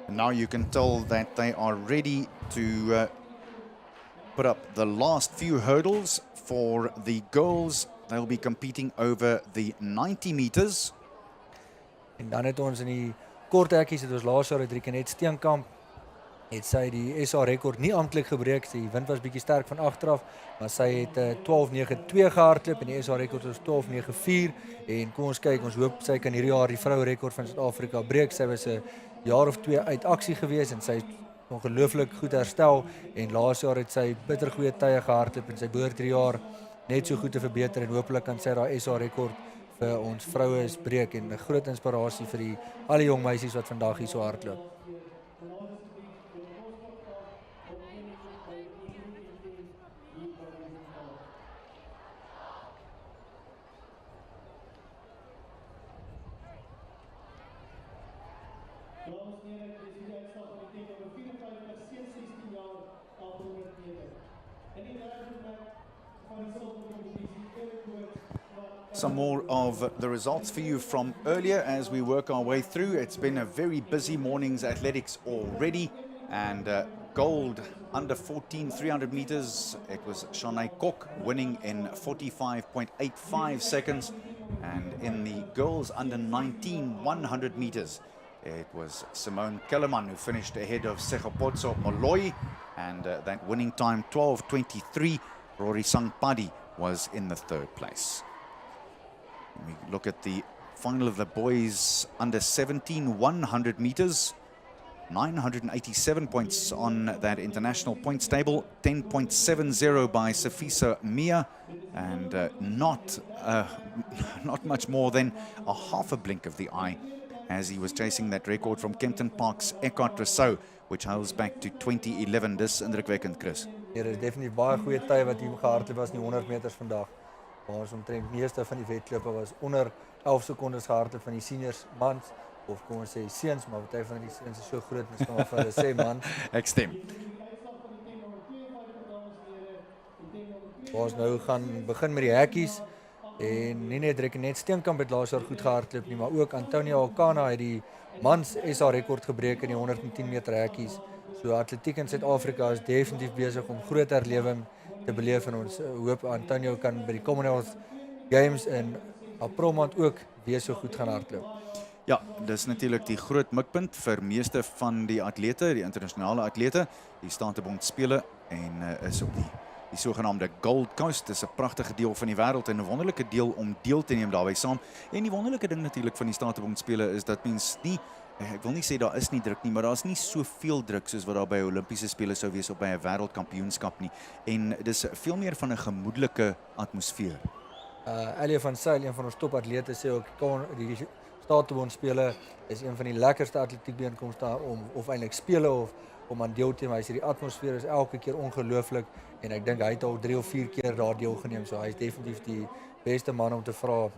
And now you can tell that they are ready to put up the last few hurdles for the girls. They'll be competing over the 90 meters. En dan het ons in die kort hekkies, het ons laas jaar het net Steenkamp, het sy die SA rekord nie amptelik gebreek. Die wind was bietjie sterk van agteraf, maar sy het 12.92 gehardloop en die SA rekord was 12.94. En kom ons kyk, ons hoop sy kan hierdie jaar die vroue rekord van Suid-Afrika breek. Sy was 'n jaar of 2 uit aksie gewees en sy het ongelooflik goed herstel en laas jaar het sy bitter goeie tye gehardloop en sy behoort hierdie jaar net so goed te verbeter en hopelik kan sy daai SA rekord vir ons vroue breek en 'n groot inspirasie vir die al die jong meisies wat vandag hier so hardloop. Some more of the results for you from earlier as we work our way through. It's been a very busy morning's athletics already, and gold under 14 300 meters. It was Shanae Kok winning in 45.85 seconds, and in the girls under 19 100 meters, it was Simone Kellerman who finished ahead of Segopotso Moloi, and that winning time 12:23. Rory Sangpadi was in the third place. We look at the final of the boys under 17 100 meters. 987 points on that international points table. 10.70 by Safisa Mia, and not much more than a half a blink of the eye as he was chasing that record from Kempton Park's Eckhart Rousseau, which hails back to 2011. Dis indrukwekkend, Chris. Ja, dit is definitief baie goeie tye wat hier gehardloop was in die 100 meters vandag. Maar ons omtrent meeste van die wedlope was onder 11 sekondes gehardloop van die seniors mans, of kom ons sê seuns, maar party van die seuns is so groot, mens kan maar vir hulle sê mans. Ek stem. Ons nou gaan begin met die hekkies en nie net Steenkamp het laas jaar goed gehardloop nie, maar ook Antonio Okana het die mans SA rekord gebreek in die 110 meter hekkies. So atletiek in Suid-Afrika is definitief besig om groot herlewing te beleef en ons hoop Antonio kan by die Commonwealth Games in April maand ook weer so goed gaan hardloop. Ja, dis natuurlik die groot mikpunt vir meeste van die atlete, die internasionale atlete. Die staan te bond spele en is op die sogenaamde Gold Coast. Dis 'n pragtige deel van die wêreld en 'n wonderlike deel om deel te neem daarbey saam. En die wonderlike ding natuurlik van die Statebond spele is dat mens nie, ek wil nie sê daar is nie druk nie, maar daar is nie soveel druk soos wat daar by Olimpiese spele sou wees of by 'n wêreldkampioenskap nie. En dis veel meer van 'n gemoedelike atmosfeer. Elia van Sail, een van ons topatlete, sê ook die Statebond spele is een van die lekkerste atletiekbijeenkomste of eintlik spele om aan deel te neem. Hy sê die atmosfeer is elke keer ongelooflik en ek dink hy het al 3 of 4 keer daar deelgeneem, so hy is definitief die beste man om te vra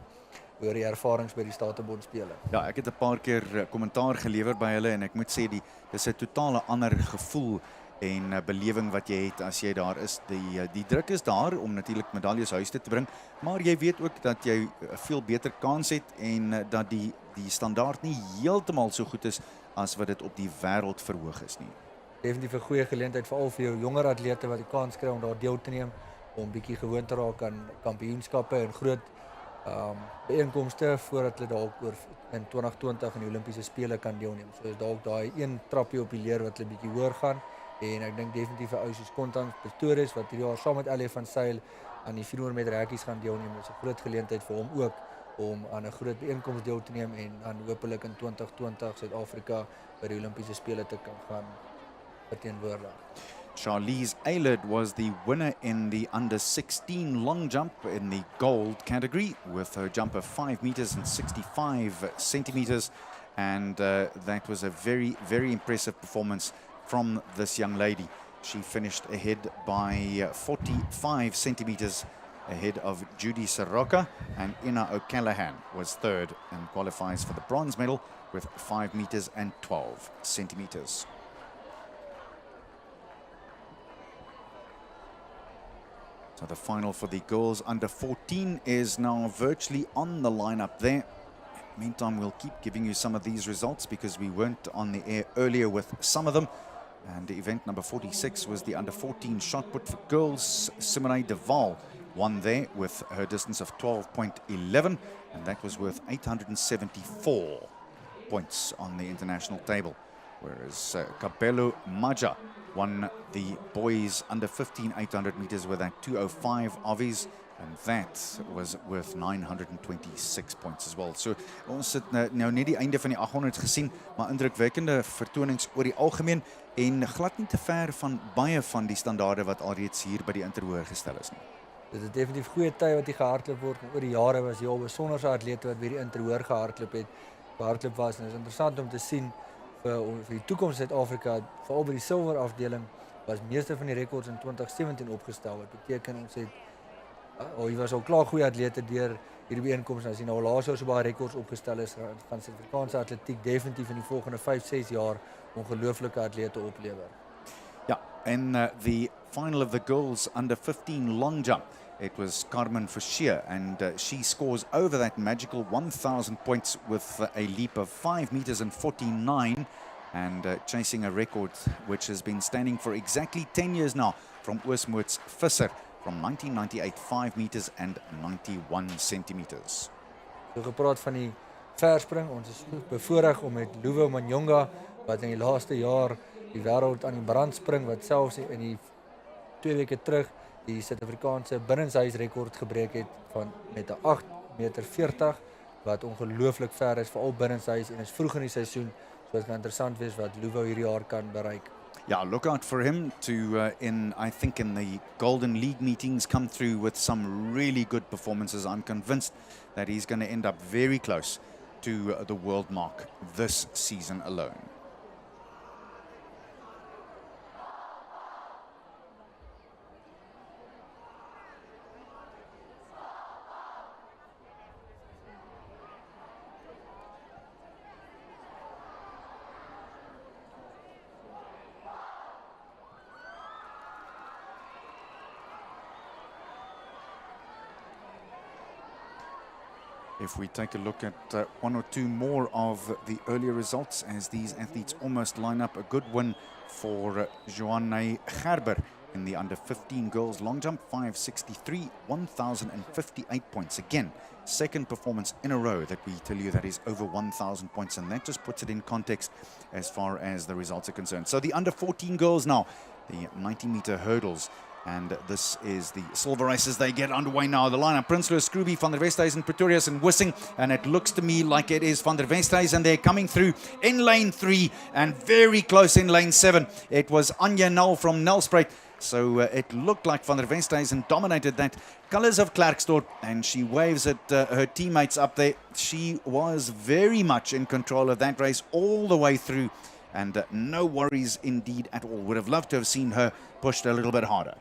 oor die ervarings by die Statebond spele. Ja, ek het 'n paar keer kommentaar gelewer by hulle en ek moet sê dis 'n totale ander gevoel en belewing wat jy het as jy daar is. Die druk is daar om natuurlik medaljes huis te bring, maar jy weet ook dat jy 'n veel beter kans het en dat die standaard nie heeltemal so goed is as wat dit op die wêreld verhoog is nie. Definitief 'n goeie geleentheid veral vir jou jonger atlete wat die kans kry om daar deel te neem, om bietjie gewoon te raak aan kampioenskappe en groot bijeenkomste voordat hulle dalk oor in 2020 in die Olimpiese spele kan deelneem. So is dalk daai een trappie op die leer wat hulle bietjie hoër gaan en ek dink definitief 'n ou soos Kontant Pretoria wat hierdie jaar saam met Elia van Sail aan die 400 meter hekkies gaan deelneem. Dit is 'n groot geleentheid vir hom ook om aan 'n groot bijeenkoms deel te neem en dan hopelik in 2020 Suid-Afrika by die Olimpiese spele te kan gaan verteenwoordig. Charlize Eilert was the winner in the under 16 long jump in the gold category with her jump of 5 meters and 65 centimeters, and that was a very, very impressive performance from this young lady. She finished ahead by 45 centimeters ahead of Judy Soroka, and Ina O'Callaghan was third and qualifies for the bronze medal with 5 meters and 12 centimeters. So the final for the girls under 14 is now virtually on the lineup there. Meantime, we'll keep giving you some of these results because we weren't on the air earlier with some of them. And event number 46 was the under 14 shot put for girls. Simone de Waal won there with her distance of 12.11, and that was worth 874 points on the international table. Whereas Kabelo Maja won the boys under 15 800 meters with that 205 Avies, and that was worth 926 points as well. So ons het nou net die einde van die 800 gesien, maar indrukwekkende vertonings oor die algemeen en glad nie te ver van baie van die standaarde wat alreeds hier by die interhoor gestel is nie. Dit is definitief goeie tyd wat hier gehardloop word. Oor die jare was hier al besonderse atlete wat by die interhoor gehardloop het. Gehardloop was en dit is interessant om te sien vir die toekoms Suid-Afrika, veral by die silwer afdeling, was meeste van die rekords in 2017 opgestel. Wat beteken ons het hier was al klaar goeie atlete deur hierdie bijeenkoms. As jy nou laas jaar so baie rekords opgestel is, gaan Suid-Afrikaanse atletiek definitief in die volgende 5-6 jaar ongelooflike atlete oplewer. Ja, and the final of the girls under 15 long jump, it was Carmen Fischer, and she scores over that magical 1,000 points with a leap of 5 meters and 49, and chasing a record which has been standing for exactly 10 years now from Oosmoort's Visser from 1998, 5 meters and 91 centimeters. So gepraat van die verspring, ons is bevoorreg om met Luvo Manyonga, wat in die laaste jaar die wêreld aan die brand spring, wat selfs in die 2 weke terug die Suid-Afrikaanse binnenshuisrekord gebreek het met 'n 8,40 meter, wat ongelooflik ver is, veral binnenshuis, en is vroeg in die seisoen, so dit gaan interessant wees wat Luvo hierdie jaar kan bereik. Yeah, look out for him to, I think in the Golden League meetings, come through with some really good performances. I'm convinced that he's going to end up very close to the world mark this season alone. If we take a look at one or two more of the earlier results as these athletes almost line up, a good win for Joanne Gerber in the under 15 girls long jump, 563, 1,058 points. Again, second performance in a row that we tell you that is over 1,000 points, and that just puts it in context as far as the results are concerned. So the under 14 girls now, the 90-meter hurdles. And this is the silver races. They get underway now. The lineup: Prinsloo, Scrooby, Van der Westhuizen, Pretoria and Wissing. And it looks to me like it is Van der Westhuizen. They're coming through in lane 3 and very close in lane 7. It was Anja Null from Nelspruit. So it looked like Van der Westhuizen dominated that. Colours of Klerksdorp, and she waves at her teammates up there. She was very much in control of that race all the way through. And no worries indeed at all. Would have loved to have seen her pushed a little bit harder.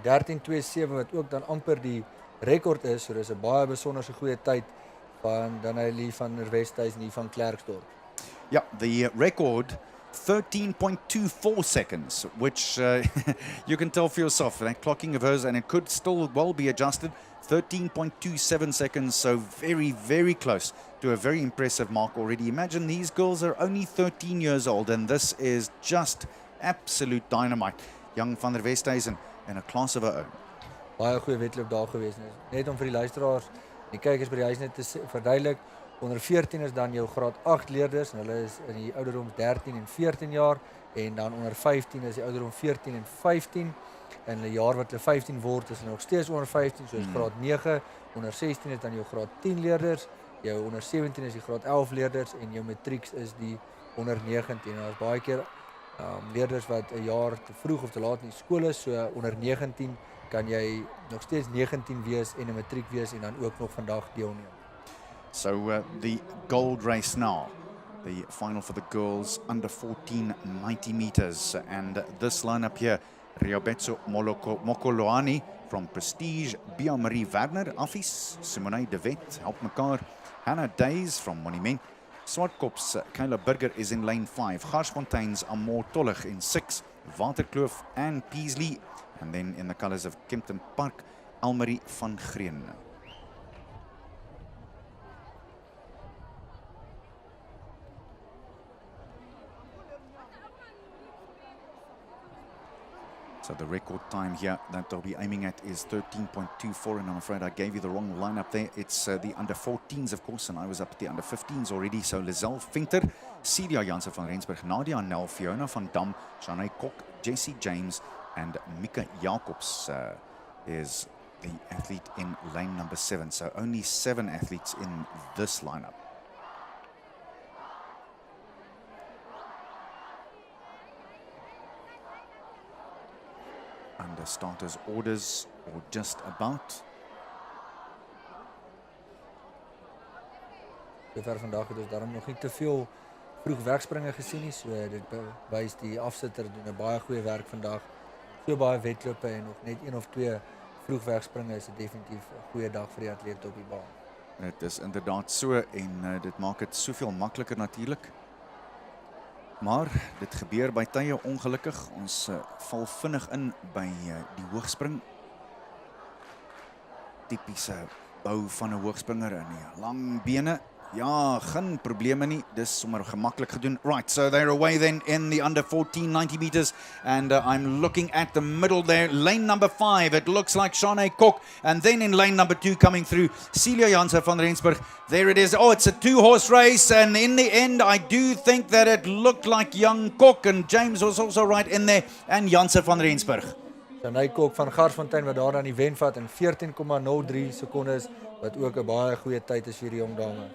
13.27 wat ook dan amper die rekord is, so dis 'n baie besonderse goeie tyd van Danielle van der Westhuizen hier van Klerksdorp. Yeah, the record 13.24 seconds, which you can tell for yourself, that clocking of hers, and it could still well be adjusted. 13.27 seconds, so very, very close to a very impressive mark already. Imagine these girls are only 13 years old, and this is just absolute dynamite. Young Van der Westhuizen in a class of her own. Baie goeie wedloop daar gewees. Net om vir die luisteraars, die kykers by die huis net te verduidelik, onder 14 is dan jou graad 8 leerders, en hulle is in die ouderdom 13 en 14 jaar, en dan onder 15 is die ouderdom 14 en 15, en die jaar wat hulle 15 word, is hulle nog steeds onder 15, soos graad 9, onder 16 is dan jou graad 10 leerders, jou onder 17 is die graad 11 leerders, en jou matrieks is die onder 19, en daar is baie keer leerders wat 'n jaar te vroeg of te laat in die skool is, so onder 19 kan jy nog steeds 19 wees en 'n matriek wees en dan ook nog vandag deelneem. So the gold race now, the final for the girls under 14 90 meters, and this lineup here: Riobetso Mokoloani from Prestige, Bia Marie Werner, Affies, Simone de Wet, help mekaar, Hannah Days from Monument, Swartkop's Kayla Burger is in lane 5, Garsfontein's Amor Tollig in 6, Waterkloof and Peasley, and then in the colours of Kempton Park, Almarie van Green. So the record time here that they'll be aiming at is 13.24, and I'm afraid I gave you the wrong lineup there. It's the under 14s, of course, and I was up at the under 15s already. So Lizelle Venter, Celia Jansen van Rensburg, Nadia Nel, Fiona van Dam, Shanae Kok, Jessie James, and Mika Jacobs is the athlete in lane number 7. So only 7 athletes in this lineup. Under starters orders, or just about. Sover vandag het ons daarom nog nie te veel vroeg wegspringe gesien nie, so dit bewys die afsitter doen 'n baie goeie werk vandag. So baie wedlope en nog net 1 of 2 vroeg wegspringe is 'n definitief 'n goeie dag vir die atlete op die baan. Dit is inderdaad so, en dit maak dit soveel makliker natuurlik. Maar dit gebeur by tye ongelukkig. Ons val vinnig in by die hoogspring. Tipiese bou van 'n hoogspringer en die lang bene. Ja, geen probleme nie. Dis sommer gemaklik gedoen. Right, so they're away then in the under 14, 90 meters. And I'm looking at the middle there. Lane number 5, it looks like Shanae Kok. And then in lane number 2 coming through, Celia Jansen van Rensburg. There it is. Oh, it's a 2-horse race. And in the end, I do think that it looked like young Kok. And James was also right in there. And Jansen van Rensburg. Shanae Kok van Garsfontein wat daar aan die wen vat in 14,03 sekondes. Wat ook 'n baie goeie tyd is vir die jong dame.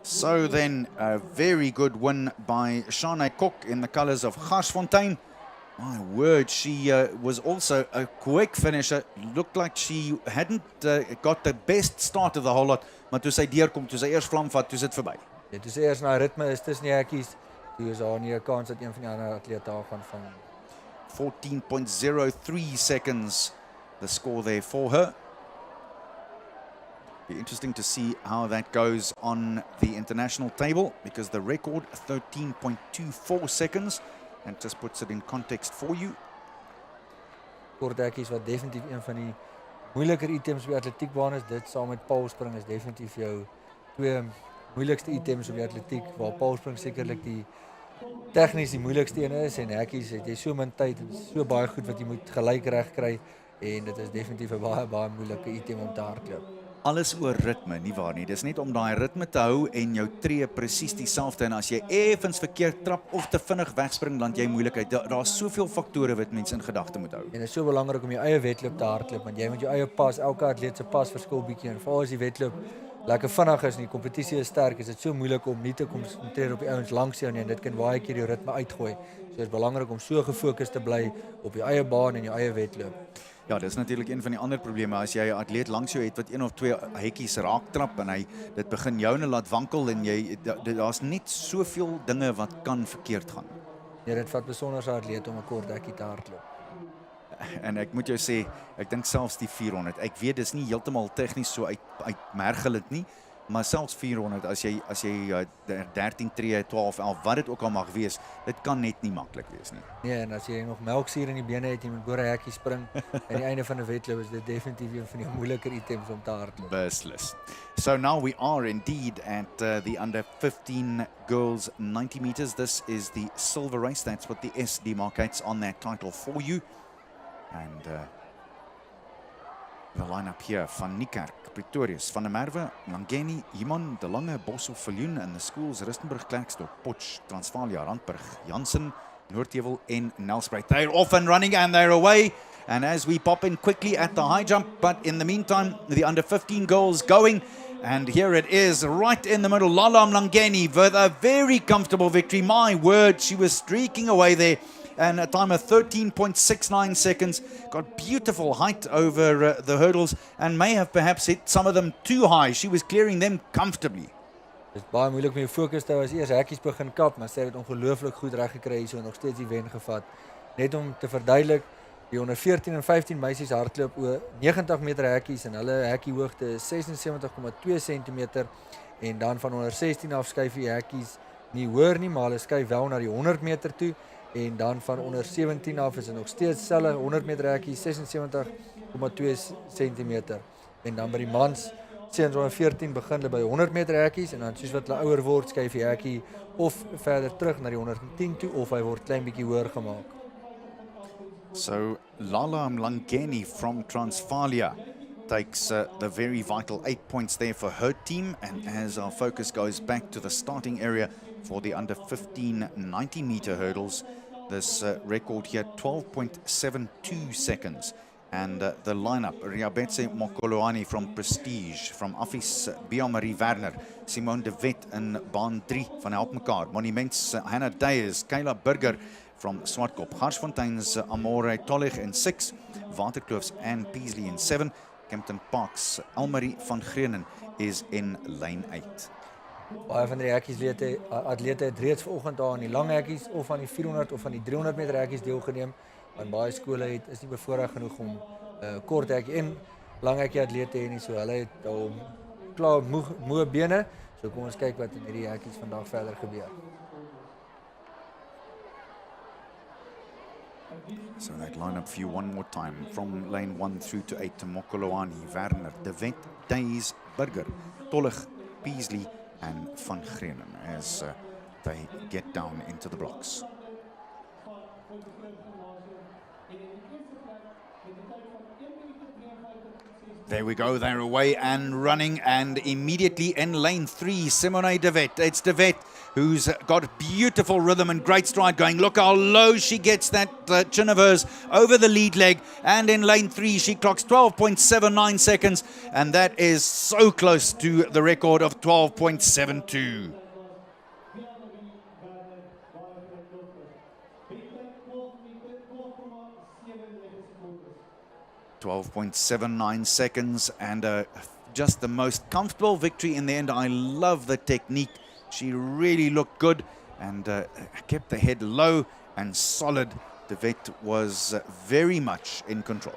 So then, a very good win by Shanae Kok in the colours of Garsfontein. My word, she was also a quick finisher. Looked like she hadn't got the best start of the whole lot. Maar toe sy deurkom, toe sy eers vlam vat, toe sit verby. Ja, toe sy eers na ritme is tussen die hekkies, toe is daar nie 'n kans dat een van die ander atlete haar gaan vang. 14.03 seconds, the score there for her. Be interesting to see how that goes on the international table, because the record 13.24 seconds, and just puts it in context for you. Kort hekkies wat definitief een van die moeiliker items op die atletiekbaan is. Dit saam met paalspring is definitief jou 2 moeilikste items op die atletiek, waar paalspring sekerlik die tegnies die moeilikste een is, en hekkies het jy so min tyd en so baie goed wat jy moet gelyk reg kry, en dit is definitief 'n baie moeilike item om te hardloop. Alles oor ritme, nie waar nie. Dis net om daai ritme te hou en jou tree presies dieselfde, en as jy effens verkeerd trap of te vinnig wegspring, dan jy moeilikheid. Daar's soveel faktore wat mense in gedagte moet hou. En dit is so belangrik om jou eie wedloop te hardloop, want jy moet jou eie pas, elke atleet se pas verskil bietjie, en veral as die wedloop lekker vinnig is en die kompetisie is sterk, is dit so moeilik om nie te konsentreer op die ouens langs jou nie, en dit kan baie keer jou ritme uitgooi. So dit is belangrik om so gefokus te bly op jou eie baan en jou eie wedloop. Ja, dis natuurlik een van die ander probleme. As jy 'n atleet langs jou het wat 1 of 2 hekkies raak trap en dit begin joune laat wankel, en daar's net soveel dinge wat kan verkeerd gaan. Ja, dit vat besonder 'n atleet om 'n kort hekkie te hardloop. En ek moet jou sê, ek dink selfs die 400. Ek weet dis nie heeltemal tegnies so uitmergelend nie, maar selfs 400 as jy 13 tree, 12, 11, wat dit ook al mag wees, dit kan net nie maklik wees nie. Nee, en as jy nog melksuur in die bene het, jy moet oor 'n hekkie spring, aan die einde van 'n wedloop is dit definitief een van die moeiliker items om te hardloop. Beslis. So now we are indeed at the under 15 girls 90 meters. This is the silver race. That's what the S demarcates on that title for you. And the lineup here: Van Niekerk, Pretorius, Van der Merwe, Langeni, Iman, De Lange, Bosso, Viljoen, and the schools Rustenburg, Klerksdorp, Potch, Transvaalia, Randburg, Jansen, Noordvaal en Nelspruit. They're off and running and they're away. And as we pop in quickly at the high jump, but in the meantime, the under 15 girls going. And here it is, right in the middle, Lalam Langeni with a very comfortable victory. My word, she was streaking away there. And a time of 13.69 seconds. Got beautiful height over the hurdles and may have perhaps hit some of them too high. She was clearing them comfortably. Dit is baie moeilik om jou fokus te hou as eers hekkies begin kap, maar sy het ongelooflik goed reg gekry hier, so nog steeds die wen gevat. Net om te verduidelik, die onder 14 en 15 meisies hardloop oor 90 meter hekkies en hulle hekkiehoogte is 76,2 cm, en dan van onder 16 af skuif die hekkies nie hoër nie, maar hulle skuif wel na die 100 meter toe. En dan van onder 17 af is dit nog steeds selfe 100 meter hekkie, 76,2 cm. En dan by die mans, seuns onder 14 begin hulle by 100 meter hekkies, en dan soos wat hulle ouer word, skuif die hekkie of verder terug na die 110 toe, of hy word klein bietjie hoër gemaak. So Lala Mlangeni from Transvalia takes the very vital 8 points there for her team. And as our focus goes back to the starting area for the under 15 90-meter hurdles, this record here, 12.72 seconds. And the lineup, Riabetse Mokoloani from Prestige, from Affis Biamarie Werner, Simone de Wet in baan 3 van Help Mekaar, Monuments Hannah Deyes, Kayla Burger from Swartkop, Garsfontein's Amore Tollig in 6, Waterkloof's Anne Peasley in 7, Kempton Park's Almarie van Greenen is in lane 8. Baie van die atlete het reeds vanoggend daar aan die lang hekkies of aan die 400 of aan die 300 meter hekkies deelgeneem. Want baie skole is nie bevoorreg genoeg om kort hekkie en lang hekkie atlete hê nie, so hulle het al klaar moe bene. So kom ons kyk wat in hierdie hekkies vandag verder gebeur. So that lineup for you one more time. From lane 1 through to 8 to Mokoloani, Werner, De Wet, Deyes, Burger, Tollig, Peasley and Van Greenen as they get down into the blocks. There we go, they're away and running, and immediately in lane 3, Simone de Wet. It's de Wet who's got beautiful rhythm and great stride going. Look how low she gets that chin of hers over the lead leg. And in lane 3, she clocks 12.79 seconds, and that is so close to the record of 12.72. .79 seconds, and just the most comfortable victory in the end. I love the technique. She really looked good and kept the head low and solid. De Wet was very much in control.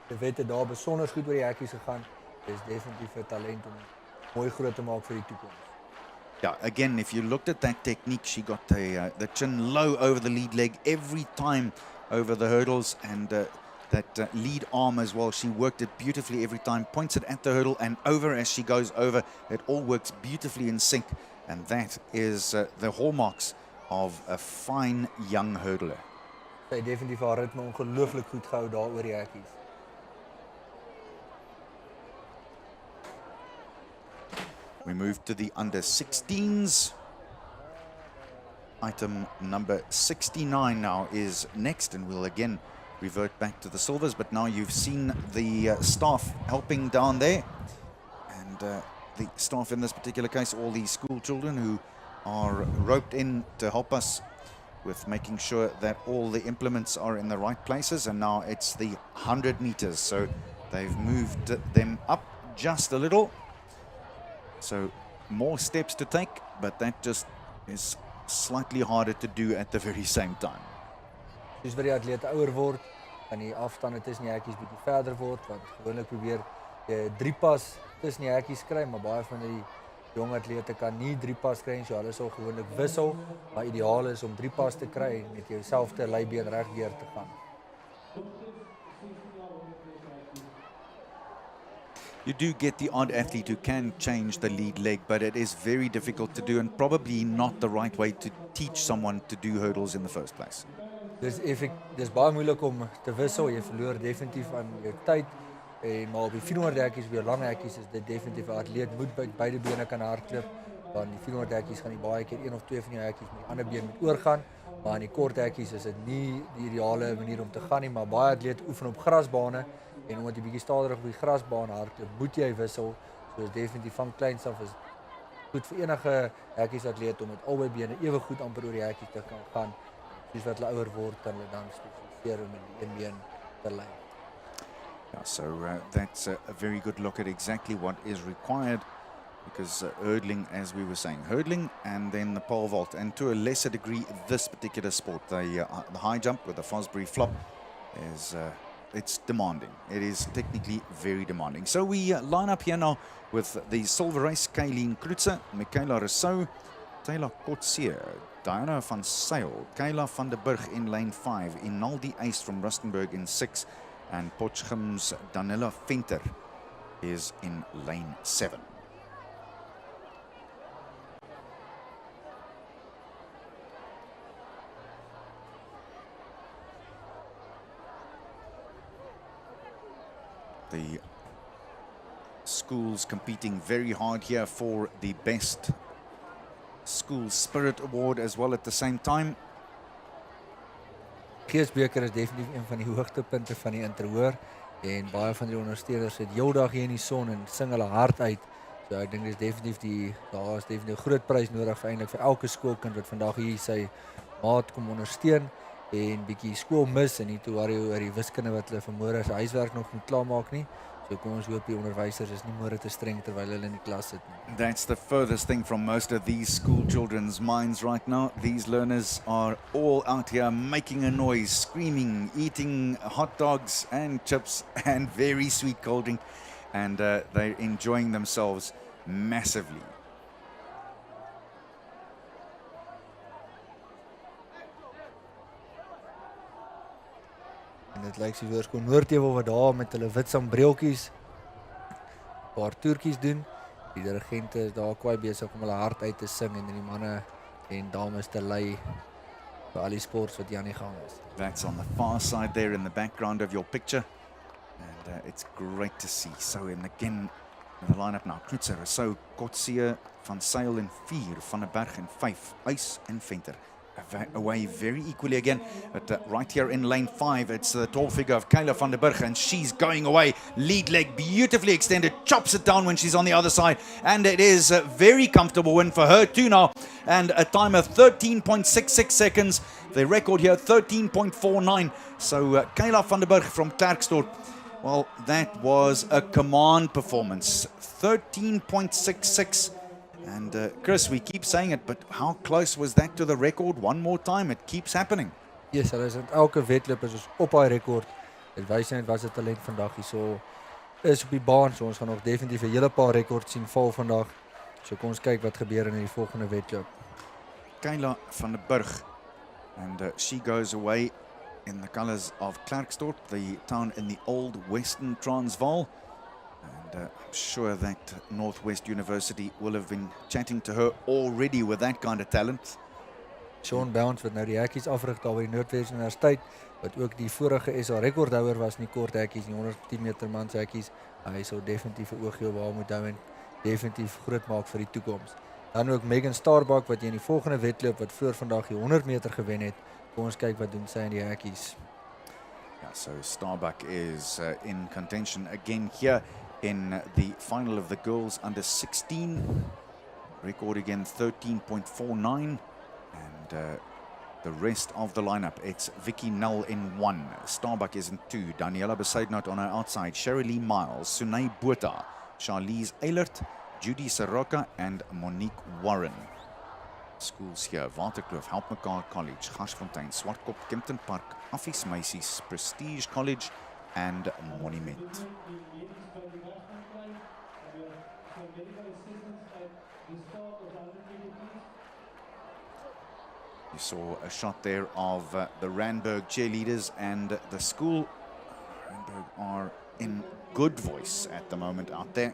De Wet het daar besonder goed oor die hekkies gegaan. Dis definitief 'n talent om mooi groot te maak vir die toekoms. Yeah, again, if you looked at that technique, she got the chin low over the lead leg every time over the hurdles, and that lead arm as well. She worked it beautifully every time, points it at the hurdle and over as she goes over. It all works beautifully in sync, and that is the hallmarks of a fine young hurdler. Sy het definitief haar ritme ongelooflik goed gehou daar oor die hekkies. We move to the under 16s. Item number 69 now is next, and we'll again revert back to the silvers, but now you've seen the staff helping down there, and the staff in this particular case, all the school children who are roped in to help us with making sure that all the implements are in the right places. And now it's the 100 meters, so they've moved them up just a little, so more steps to take, but that just is slightly harder to do at the very same time. Soos wat die atlete ouer word, en die afstande tussen die hekkies bietjie verder word, want gewoonlik probeer jy 3 pas tussen die hekkies kry, maar baie van die jong atlete kan nie 3 pas kry nie, so hulle sal gewoonlik wissel, maar ideaal is om 3 pas te kry en met jouself te leibeen regdeur te gaan. You do get the odd athlete who can change the lead leg, but it is very difficult to do and probably not the right way to teach someone to do hurdles in the first place. Dis baie moeilik om te wissel, jy verloor definitief aan jou tyd, maar op die 400 hekkies, weer lang hekkies, is dit definitief 'n atleet moet beide bene kan hardloop, want die 400 hekkies gaan die baie keer 1 of 2 van die hekkies met die ander been moet oorgaan, maar in die kort hekkies is dit nie die ideale manier om te gaan nie, maar baie atlete oefen op grasbane, en omdat jy bietjie stadiger op die grasbaan hardloop, moet jy wissel, so is definitief van kleins af is goed vir enige hekkies atleet om met albei bene ewe goed amper oor die hekkies te kan gaan. Soos wat hulle ouer word, kan hulle dan spesialiseer om met die een been te lei. Yeah, so that's a very good look at exactly what is required, because hurdling, as we were saying, hurdling and then the pole vault, and to a lesser degree this particular sport, the high jump with the Fosbury flop is it's demanding. It is technically very demanding. So we line up here now with the silver race: Kayleen Krutze, Michaela Rousseau, Taylor Kotse, Diana van Sail, Kayla van der Burg in lane 5, Inaldi Ace from Rustenburg in 6, and Potchefstroom's Danila Venter is in lane 7. The schools competing very hard here for the best school spirit award as well at the same time. Geesbeker is definitief een van die hoogtepunte van die interhoor en baie van die ondersteuners sit heeldag hier in die son en sing hulle hart uit. So ek dink dis definitief daar is definitief 'n groot prys nodig vir eintlik vir elke skoolkind wat vandag hier sy maat kom ondersteun en bietjie skool mis en nie te worry oor die wiskunde wat hulle vanmôre se huiswerk nog moet klaarmaak nie. So kom ons hoop die onderwysers is nie môre te streng terwyl hulle in die klas sit nie. That's the furthest thing from most of these school children's minds right now. These learners are all out here making a noise, screaming, eating hot dogs and chips and very sweet cold drink, and they're enjoying themselves massively. En dit lyk soos skool Noordvaal wat daar met hulle wit sambreeltjies 'n paar toertjies doen. Die dirigente is daar kwai besig om hulle hart uit te sing en die manne en dames te lei vir al die sports wat hier aan die gang is. That's on the far side there in the background of your picture, and it's great to see. So in again the lineup now, Knutser, Rousseau, Kotse, Van Sail in 4, Van der Berg in 5, Uys and Venter away very equally again, but right here in lane 5 it's the tall figure of Kayla van der Berg, and she's going away, lead leg beautifully extended, chops it down when she's on the other side, and it is a very comfortable win for her too now, and a time of 13.66 seconds, the record here 13.49. So Kayla van der Berg from Klerksdorp, well, that was a command performance, 13.66. And Chris, we keep saying it, but how close was that to the record? One more time, it keeps happening. Yes, hulle is elke wedloop is ons op daai rekord. Dit wys net wat se talent vandag hierso is op die baan. So ons gaan nog definitief 'n hele paar rekords sien val vandag. So kom ons kyk wat gebeur in die volgende wedloop. Kayla van der Berg, and she goes away in the colours of Klerksdorp, the town in the old Western Transvaal. And I'm sure that Northwest University will have been chatting to her already with that kind of talent. Sean Bounce wat nou die hekkies afrig daar by die Noordwes Universiteit, wat ook die vorige SA rekordhouer was in die kort hekkies, die 110 meter mans hekkies. Hy sou definitief 'n oogie op haar moet hou en definitief groot maak vir die toekoms. Dan ook Megan Starbuck wat in die volgende wedloop wat voor vandag die 100 meter gewen het. Kom ons kyk wat doen sy in die hekkies. Yeah, so Starbuck is in contention again here in the final of the girls under 16. Record again 13.49, and the rest of the lineup, it's Vicky Null in 1, Starbuck is in 2, Daniela Besuidenhout on her outside, Sherry Lee Miles, Sunay Botha, Charlize Eilert, Judy Soroka and Monique Warren. Schools here, Waterkloof, Helpmekaar College, Garsfontein, Swartkop, Kempton Park, Affies Meisies, Prestige College and Monument. You saw a shot there of the Randburg cheerleaders, and the school, Randburg, are in good voice at the moment out there.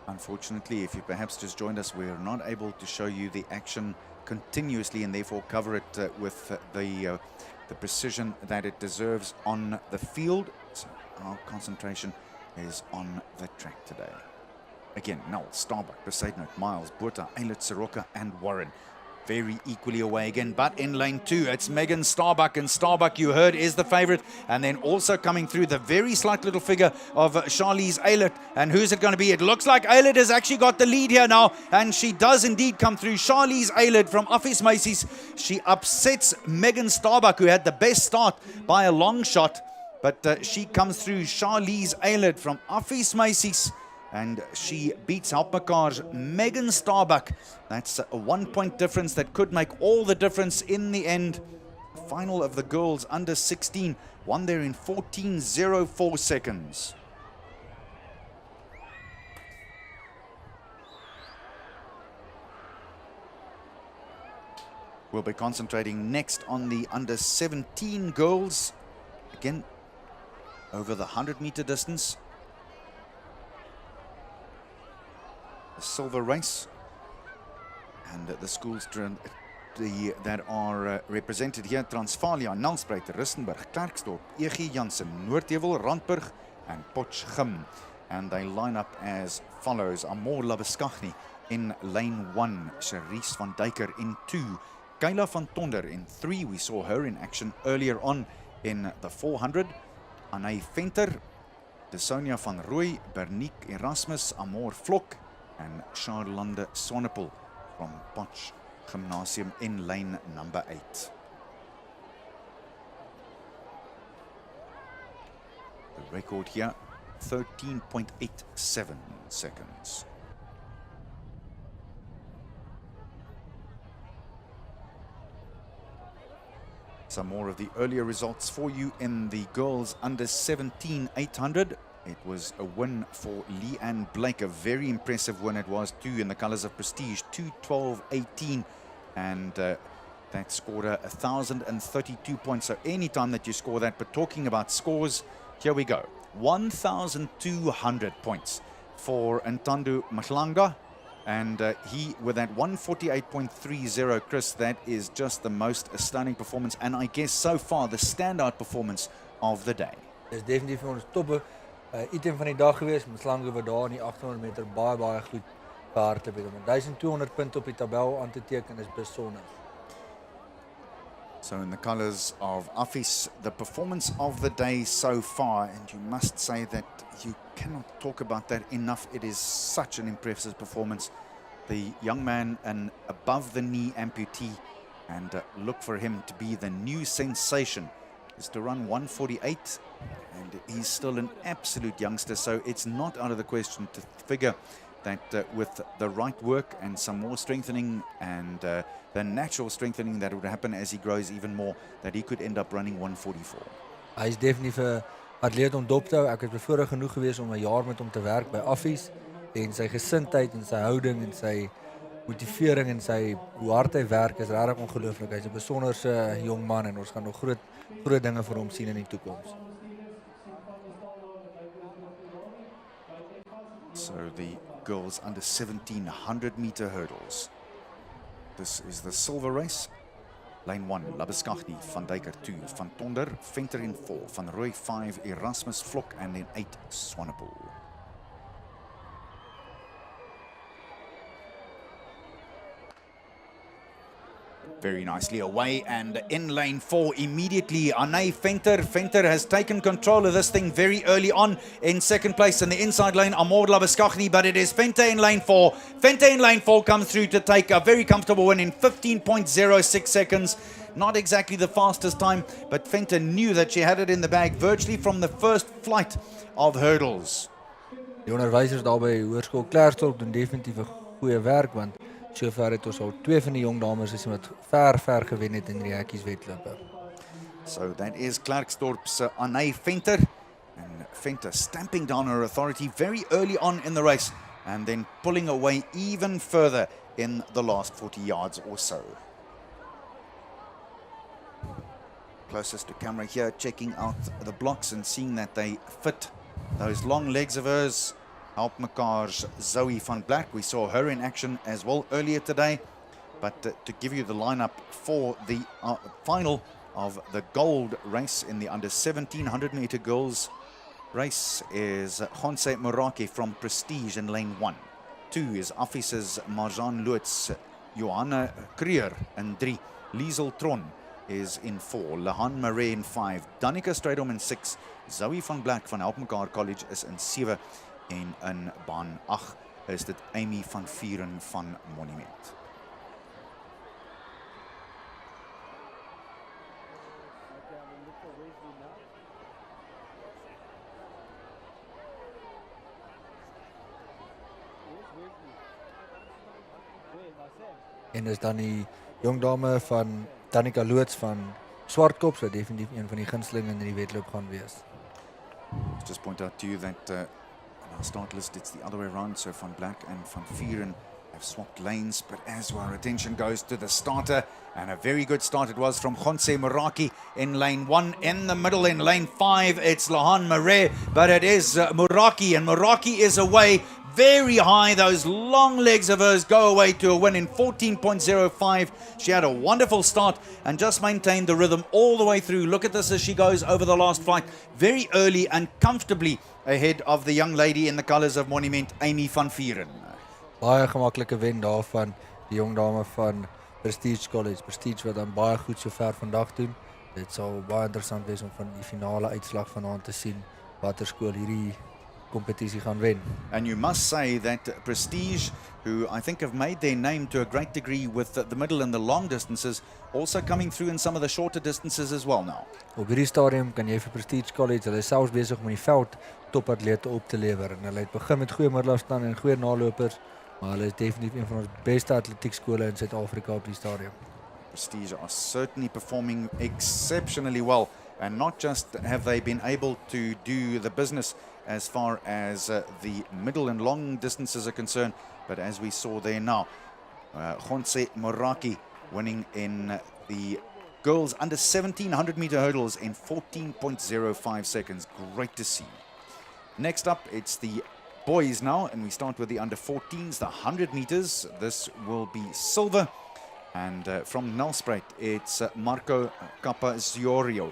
Unfortunately, if you perhaps just joined us, we're not able to show you the action continuously and therefore cover it with the precision that it deserves on the field. So our concentration is on the track today. Again, Null, Starbuck, Besuidenhout, Miles, Botha, Eilert, Soroka and Warren. Very equally away again, but in lane 2, it's Megan Starbuck, and Starbuck, you heard, is the favorite. And then also coming through the very slight little figure of Charlize Eilert. And who's it going to be? It looks like Eilert has actually got the lead here now, and she does indeed come through. Charlize Eilert from Affies Meisies. She upsets Megan Starbuck, who had the best start by a long shot, but she comes through. Charlize Eilert from Affies Meisies, and she beats Helpmekaar's Megan Starbuck. That's a 1-point difference that could make all the difference in the end. Final of the girls under 16, won there in 14.04 seconds. We'll be concentrating next on the under 17 girls. Again, over the 100-meter distance. The silver race, and the schools that are represented here: Transvaalia, Nelspruit, Rustenburg, Klerksdorp, EG Jansen, Noordvaal, Randburg, and Potchefstroom. And they line up as follows: Amor Labeskagni in lane 1, Cherise van Dyker in 2, Kayla van Tonder in 3. We saw her in action earlier on in the 400. Anay Venter, Desonia van Rooy, Bernique Erasmus, Amor Vlok, and Charlande Swanepoel from Potch Gymnasium in lane number 8. The record here, 13.87 seconds. Some more of the earlier results for you in the girls under 17 800. It was a win for Leanne Blake, a very impressive win it was too, in the colours of Prestige, 2:12.18, and that scored 1,032 points. So anytime that you score that, but talking about scores, here we go. 1,200 points for Ntando Mhlanga. And he, with that 148.30, Chris, that is just the most stunning performance. And I guess so far the standout performance of the day. Dis definitief vir ons toppe item van die dag geweest. Mhlanga wat daar in die 800 meter baie goed gehardloop het. Om 1200 punte op die tabel aan te teken is besonder. So in the colours of Afis, the performance of the day so far, and you must say that you cannot talk about that enough. It is such an impressive performance. The young man, an above-the-knee amputee, and look for him to be the new sensation, is to run 148, and he's still an absolute youngster, so it's not out of the question to figure that with the right work and some more strengthening and the natural strengthening that would happen as he grows even more, that he could end up running 144. Hy is definitief 'n atleet om dop te hou. Ek het bevoorreg genoeg geweest om 'n jaar met hom te werk by Affies, en sy gesindheid en sy houding en sy motivering en sy hoe hard hy werk is regtig ongelooflik. Hy's 'n besonderse jong man en ons gaan nog groot dinge vir hom sien in die toekoms. So the girls under 1700 meter hurdles. This is the silver race. Lane 1, Labeskagni, Van Dyker 2, Van Tonder, Venter in 4, Van Rooy 5, Erasmus Vlok, and in 8, Swanepoel. Very nicely away, and in lane 4 immediately, Anay Venter. Venter has taken control of this thing very early on in second place in the inside lane, Amor Labeskagni, but it is Venter in lane 4. Venter in lane 4 comes through to take a very comfortable win in 15.06 seconds. Not exactly the fastest time, but Venter knew that she had it in the bag virtually from the first flight of hurdles. Die onderwysers daar by Hoërskool Klerksdorp doen definitief 'n goeie werk, want sover het ons al 2 van die jong dames gesien wat ver gewen het in die hekkies wedlope. So that is Klerksdorp's Anay Venter, and Venter stamping down her authority very early on in the race and then pulling away even further in the last 40 yards or so. Closest to camera here, checking out the blocks and seeing that they fit those long legs of hers. Help Mekaar's Zoe van Black. We saw her in action as well earlier today. But to give you the lineup for the final of the gold race in the under 1700 meter girls race is Gonse Morake from Prestige in lane 1. 2 is Affies's Marjan Loots, Johanna Creer in 3. Liesel Tron is in 4. Lahan Marais in 5. Danica Strydom in 6. Zoe van Black van Help Mekaar College is in 7. En in baan 8 is dit Amy van Vieren van Monument. En is dan die jong dame van Danica Loots van Swartkop, so definitief een van die gunstelinge in die wedloop gaan wees. Just point out to you that on our start list it's the other way around, so Van Black and Van Vieren have swapped lanes, but as our attention goes to the starter, and a very good start it was from Gonse Morake in lane 1. In the middle in lane 5 it's Lahan Marais, but it is Morake, and Morake is away very high. Those long legs of hers go away to a win in 14.05. She had a wonderful start and just maintained the rhythm all the way through. Look at this as she goes over the last flight, very early and comfortably ahead of the young lady in the colours of Monument, Amy van Vieren. Baie gemaklike wen daarvan, die jong dame van Prestige College. Prestige wat dan baie goed so ver vandag doen. Dit sal baie interessant wees om van die finale uitslag vanaand te sien watter skool hierdie kompetisie gaan wen. And you must say that Prestige, who I think have made their name to a great degree with the middle and the long distances, also coming through in some of the shorter distances as well now. Op hierdie stadium kan jy vir Prestige College, hulle is selfs besig om in die veld topatlete op te lewer en hulle het begin met goeie middelafstand en goeie nalopers, maar hulle is definitief een van ons beste atletiekskole in Suid-Afrika op die stadium. Prestige are certainly performing exceptionally well, and not just have they been able to do the business as far as the middle and long distances are concerned, but as we saw there now, Khonse Moraki winning in the girls under 1700 meter hurdles in 14.05 seconds. Great to see. Next up, it's the boys now, and we start with the under 14s, the 100 meters. This will be silver. And from Nelspruit, it's Marco Capaziorio.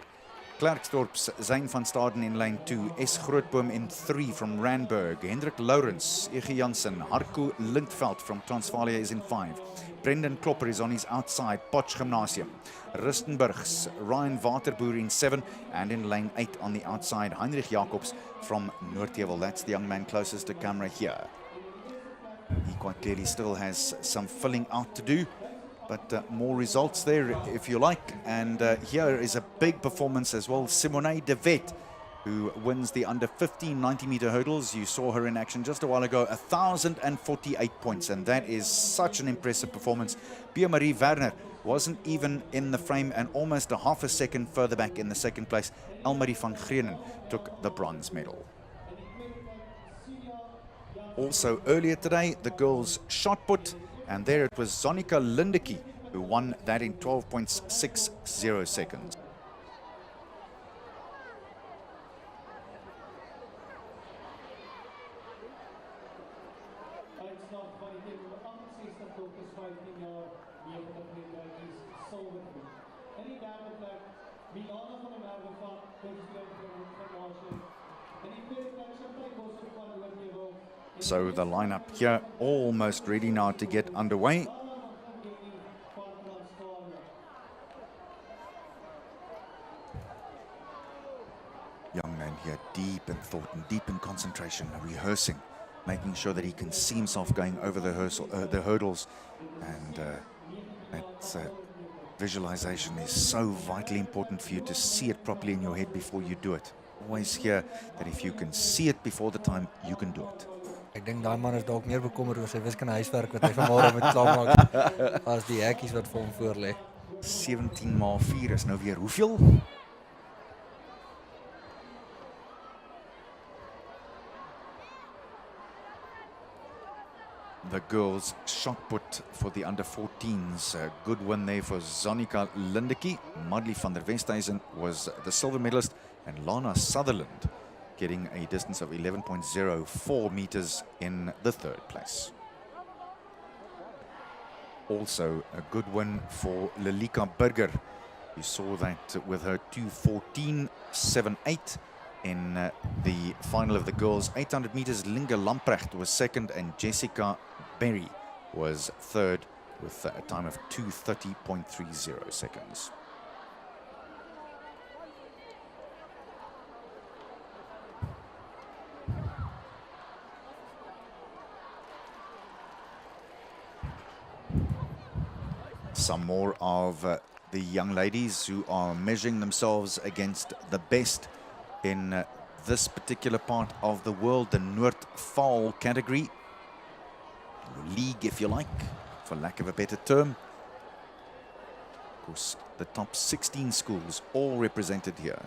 Klerksdorp's Zijn van Staden in lane 2, S. Grootboom in 3 from Randburg, Hendrik Lourens, Iggy Jansen, Harko Lindveld from Transvalia is in 5. Brendan Klopper is on his outside, Potch Gymnasium. Rustenburg's Ryan Waterboer in 7, and in lane 8 on the outside, Heinrich Jacobs from Noordvaal. That's the young man closest to camera here. He quite clearly still has some filling out to do, but more results there if you like. And here is a big performance as well. Simone de Wet, who wins the under 15 90 meter hurdles. You saw her in action just a while ago, 1,048 points, and that is such an impressive performance. Pia-Marie Werner wasn't even in the frame and almost a half a second further back in the second place. Elmarie van Greenen took the bronze medal. Also earlier today, the girls shot put, and there it was Zonika Lindeke who won that in 12.60 seconds. So the lineup here almost ready now to get underway. Young man here deep in thought and deep in concentration, rehearsing, making sure that he can see himself going over the hurdles, and that visualization is so vitally important for you to see it properly in your head before you do it. Always hear that if you can see it before the time, you can do it. Ek dink daai man is dalk meer bekommerd oor sy wiskunde huiswerk wat hy vanmôre moet klaarmaak as die hekkies wat vir hom voorlê. 17 maal 4 is nou weer hoeveel? The girls shot put for the under 14s. A good win there for Zonika Lindeke. Madly van der Westhuizen was the silver medalist, and Lana Sutherland getting a distance of 11.04 meters in the third place. Also a good win for Lelika Burger. You saw that with her 2:14.78 in the final of the girls 800 meters. Linga Lamprecht was second, and Jessica Berry was third with a time of 2:30.30 seconds. Some more of the young ladies who are measuring themselves against the best in this particular part of the world, the Noordvaal category, league if you like, for lack of a better term. Of course, the top 16 schools all represented here.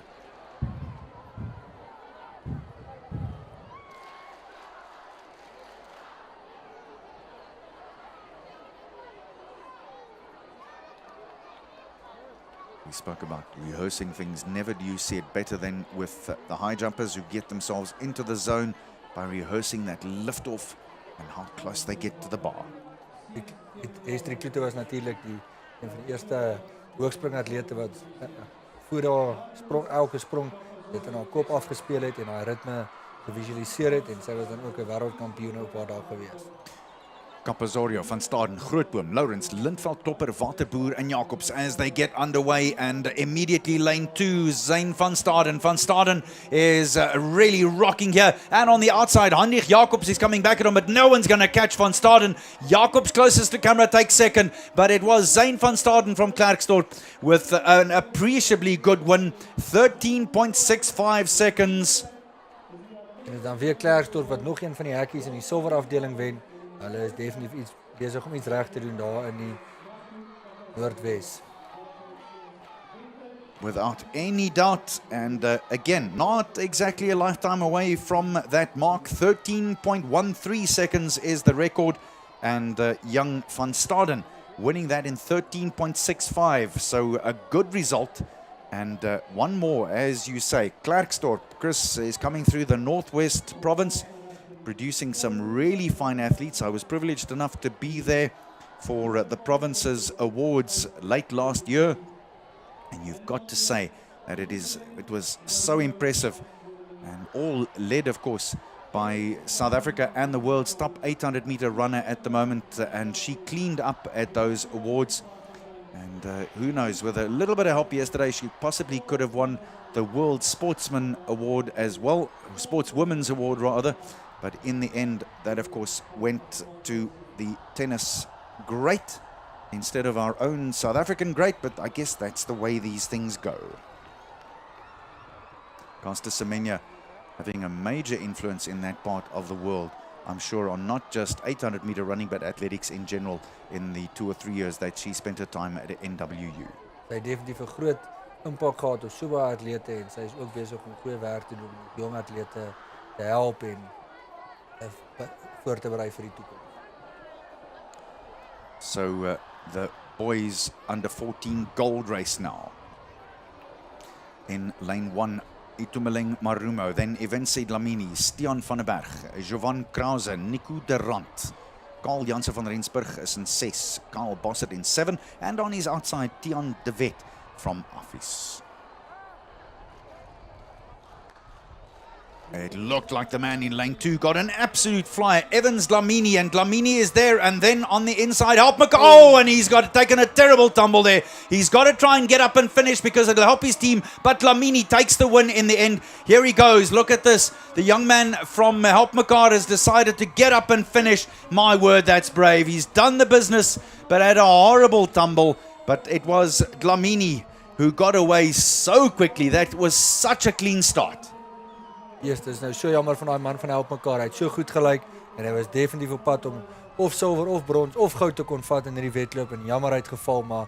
We spoke about rehearsing things. Never do you see it better than with the high jumpers who get themselves into the zone by rehearsing that lift-off and how close they get to the bar. Esther Klute was natuurlik een van die eerste hoogspringatlete wat voor haar sprong, elke sprong dit in haar kop afgespeel het en haar ritme gevisualiseer het en sy was dan ook 'n wêreldkampioen op haar dag gewees. Capazorio, Van Staden, Grootboom, Lawrence, Lindveld, Klopper, Waterboer and Jacobs as they get underway, and immediately lane 2, Zane Van Staden. Van Staden is really rocking here, and on the outside, Heinrich Jacobs is coming back at him, but no one's going to catch Van Staden. Jacobs closest to camera takes second, but it was Zane Van Staden from Klerksdorp with an appreciably good win, 13.65 seconds. En dan weer Klerksdorp wat nog een van die hekkies in die silwer afdeling wen. Hulle is definitief besig om iets reg te doen daar in die Noordwes. Without any doubt, and again, not exactly a lifetime away from that mark. 13.13 seconds is the record, and young Van Staden winning that in 13.65, so a good result. And one more, as you say, Klerksdorp, Chris, is coming through the Northwest province, producing some really fine athletes. I was privileged enough to be there for the province's awards late last year, and you've got to say that it was so impressive, and all led, of course, by South Africa and the world's top 800-meter runner at the moment, and she cleaned up at those awards. And who knows, with a little bit of help yesterday, she possibly could have won the World Sportsman Award as well, Sportswomen's Award rather. But in the end, that of course went to the tennis great instead of our own South African great, but I guess that's the way these things go. Caster Semenya having a major influence in that part of the world, I'm sure, on not just 800-meter running, but athletics in general in the 2 or 3 years that she spent her time at the NWU. Sy het definitief 'n groot impak gehad op so baie atlete en sy is ook besig om goeie werk te doen om jong atlete te help en voor te berei vir die toekoms. So the boys under 14 gold race now. In lane 1, Itumeleng Marumo, then Evense Dlamini, Stian van der Berg, Jovan Krause, Nico de Rand. Carl Jansen van Rensburg is in 6, Carl Bossert in 7, and on his outside, Tian de Wet from Afis. It looked like the man in lane 2 got an absolute flyer, Evans Dlamini, and Dlamini is there, and then on the inside, oh, and he's got taken a terrible tumble there. He's got to try and get up and finish because it'll help his team, but Dlamini takes the win in the end. Here he goes, look at this. The young man from Helpmekaar has decided to get up and finish. My word, that's brave. He's done the business, but had a horrible tumble, but it was Dlamini who got away so quickly. That was such a clean start. Yes, dis nou so jammer van daai man van Helpmekaar. Hy het so goed gelyk en hy was definitief op pad om of silwer of brons of goud te kon vat in hierdie wedloop en jammer hy het geval, maar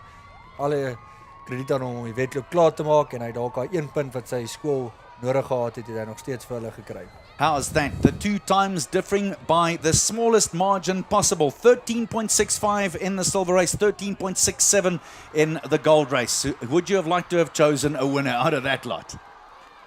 alle krediet aan hom om die wedloop klaar te maak en hy het dalk daai 1 punt wat sy skool nodig gehad het, het hy nog steeds vir hulle gekry. How's that? The 2 times differing by the smallest margin possible. 13.65 in the silver race, 13.67 in the gold race. Would you have liked to have chosen a winner out of that lot?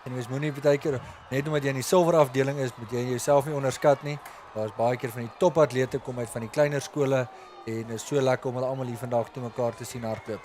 En mens moenie baie keer net omdat jy in die silwer afdeling is, moet jy jouself nie onderskat nie. Daar's baie keer van die topatlete kom uit van die kleiner skole en is so lekker om hulle almal hier vandag te mekaar te sien hardloop.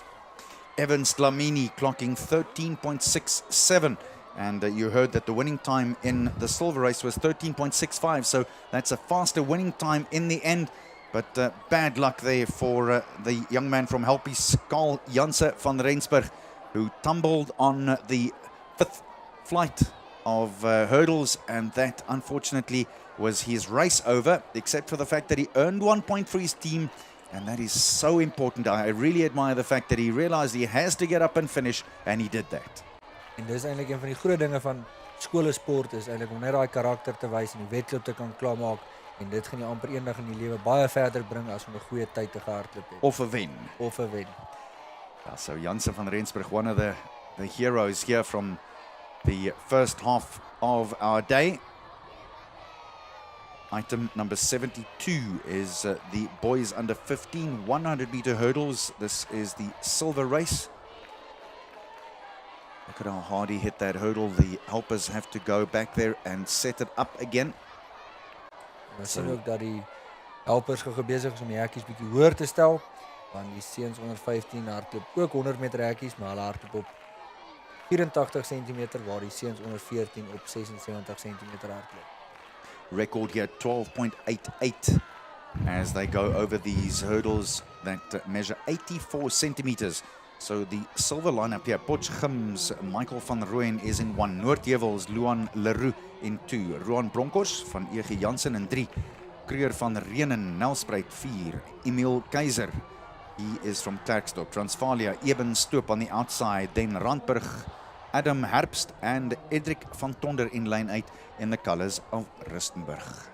Evans Dlamini clocking 13.67, and you heard that the winning time in the silver race was 13.65, so that's a faster winning time in the end. But bad luck there for the young man from Helpies, Carl Jansen van Rensburg, who tumbled on the 5th flight of hurdles, and that unfortunately was his race over, except for the fact that he earned 1 point for his team, and that is so important. I really admire the fact that he realized he has to get up and finish, and he did that. En dis eintlik een van die groot dinge van skoolsport is eintlik om net daai karakter te wys en die wedloop te kan klaarmaak, en dit gaan jou amper eendag in die lewe baie verder bring as om 'n goeie tyd te gehardloop het. Of 'n wen. Of 'n wen. Yeah, so Jansen van Rensburg, one of the heroes here from the first half of our day. Item number 72 is the boys under 15 100-meter hurdles. This is the silver race. Look at how hard he hit that hurdle. The helpers have to go back there and set it up again. Ons sien ook dat die Helpers gou besig is om die hekkies bietjie hoër te stel, want die seuns onder 15 hardloop ook 100 meter hekkies, maar hulle hardloop op 84 cm waar die seuns onder 14 op 76 cm hardloop. Record here 12.88 as they go over these hurdles that measure 84 centimeters. So the silver lineup here, Potchefstroom's Michael van Rooyen is in 1, Noordheuvel's Luan Leroux in 2, Roan Bronkhorst van E.G. Jansen in 3, Kruger van Reenen, Nelspruit 4, Emil Keizer, he is from Klerksdorp, Transvalia, Eben Stoop on the outside, then Randburg, Adam Herbst and Edric van Tonder in lane 8 in the colours of Rustenburg.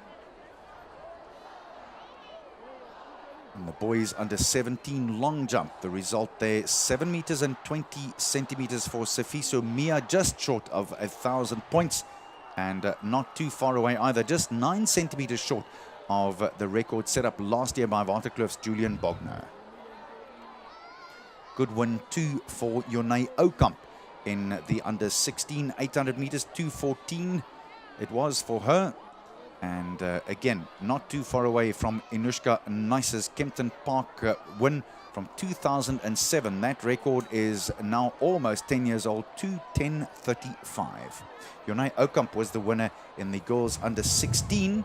And the boys under 17 long jump, the result there 7 meters and 20 centimeters for Sifiso Mia, just short of 1,000 points and not too far away either, just 9 centimeters short of the record set up last year by Waterkloof's Julian Bogner. Good win too for Jonay Oukamp in the under 16 800 meters, 2:14 it was for her. And again, not too far away from Inushka Nice's Kempton Park win from 2007. That record is now almost 10 years old, 2:10:35. Jonay Oukamp was the winner in the girls under 16.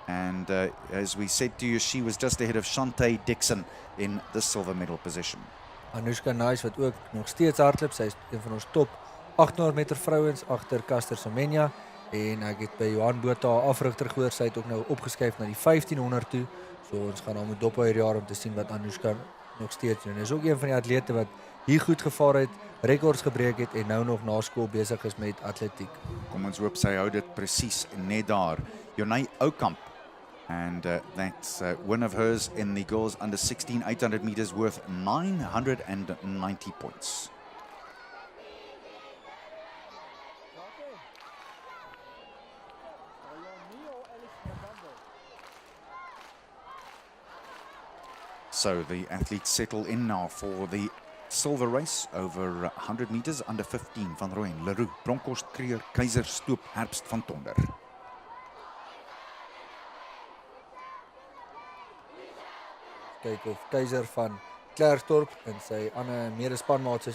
And as we said to you, she was just ahead of Shantae Dixon in the silver medal position. Anushka Nice wat ook nog steeds hardloop, sy is een van ons top 800 meter vrouens agter Caster Semenya. En ek het by Johan Botha afrigter gehoor, sy het ook nou opgeskuif na die 1500 toe. So ons gaan nou moet dop hou hierdie jaar om te sien wat Anushka nog steeds doen. Sy is ook een van die atlete wat hier goed gevaar het, rekords gebreek het en nou nog na skool besig is met atletiek. Kom ons hoop sy hou dit presies net daar. Jonay Oukamp, and that's one of hers in the girls under 16 800 meters worth 990 points. So the athletes settle in now for the silver race over 100 meters under 15. Van Rooyen, Leroux, Bronkhorst, Kruger, Keizer, Stoop, Herbst, van Tonder. Kyk of Keizer van Klerksdorp en sy ander medespanmaat se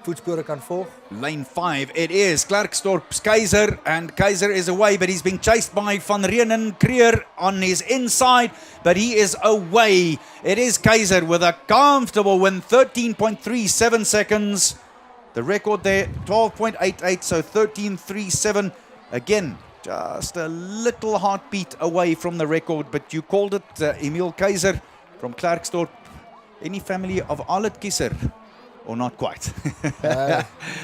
voetspore kan volg. Lane 5, it is Klerksdorp's Keizer, and Keizer is away, but he's being chased by Van Reenen. Kruger on his inside, but he is away. It is Keizer with a comfortable win, 13.37 seconds. The record there, 12.88, so 13.37. Again, just a little heartbeat away from the record, but you called it Emil Keizer from Klerksdorp. Any family of Alet Keizer? Or not quite.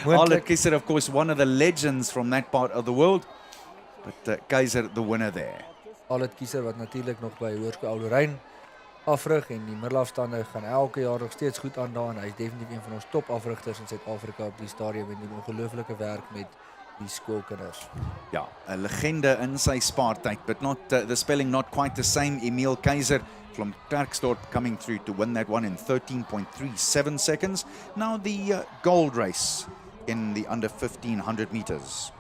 Alet Keizer, of course, one of the legends from that part of the world. But Keizer, the winner there. Alet Keizer wat natuurlik nog by Hoërskool Oudtshoorn afrig en die middelafstande gaan elke jaar nog steeds goed aan daar en hy is definitief een van ons top afrigters in Suid-Afrika op die stadium en doen ongelooflike werk met die skoolkinders. Ja, 'n legende in sy spaartyd, but not the spelling not quite the same. Emil Keizer from Klerksdorp coming through to win that one in 13.37 seconds. Now the gold race in the under 1500 meters.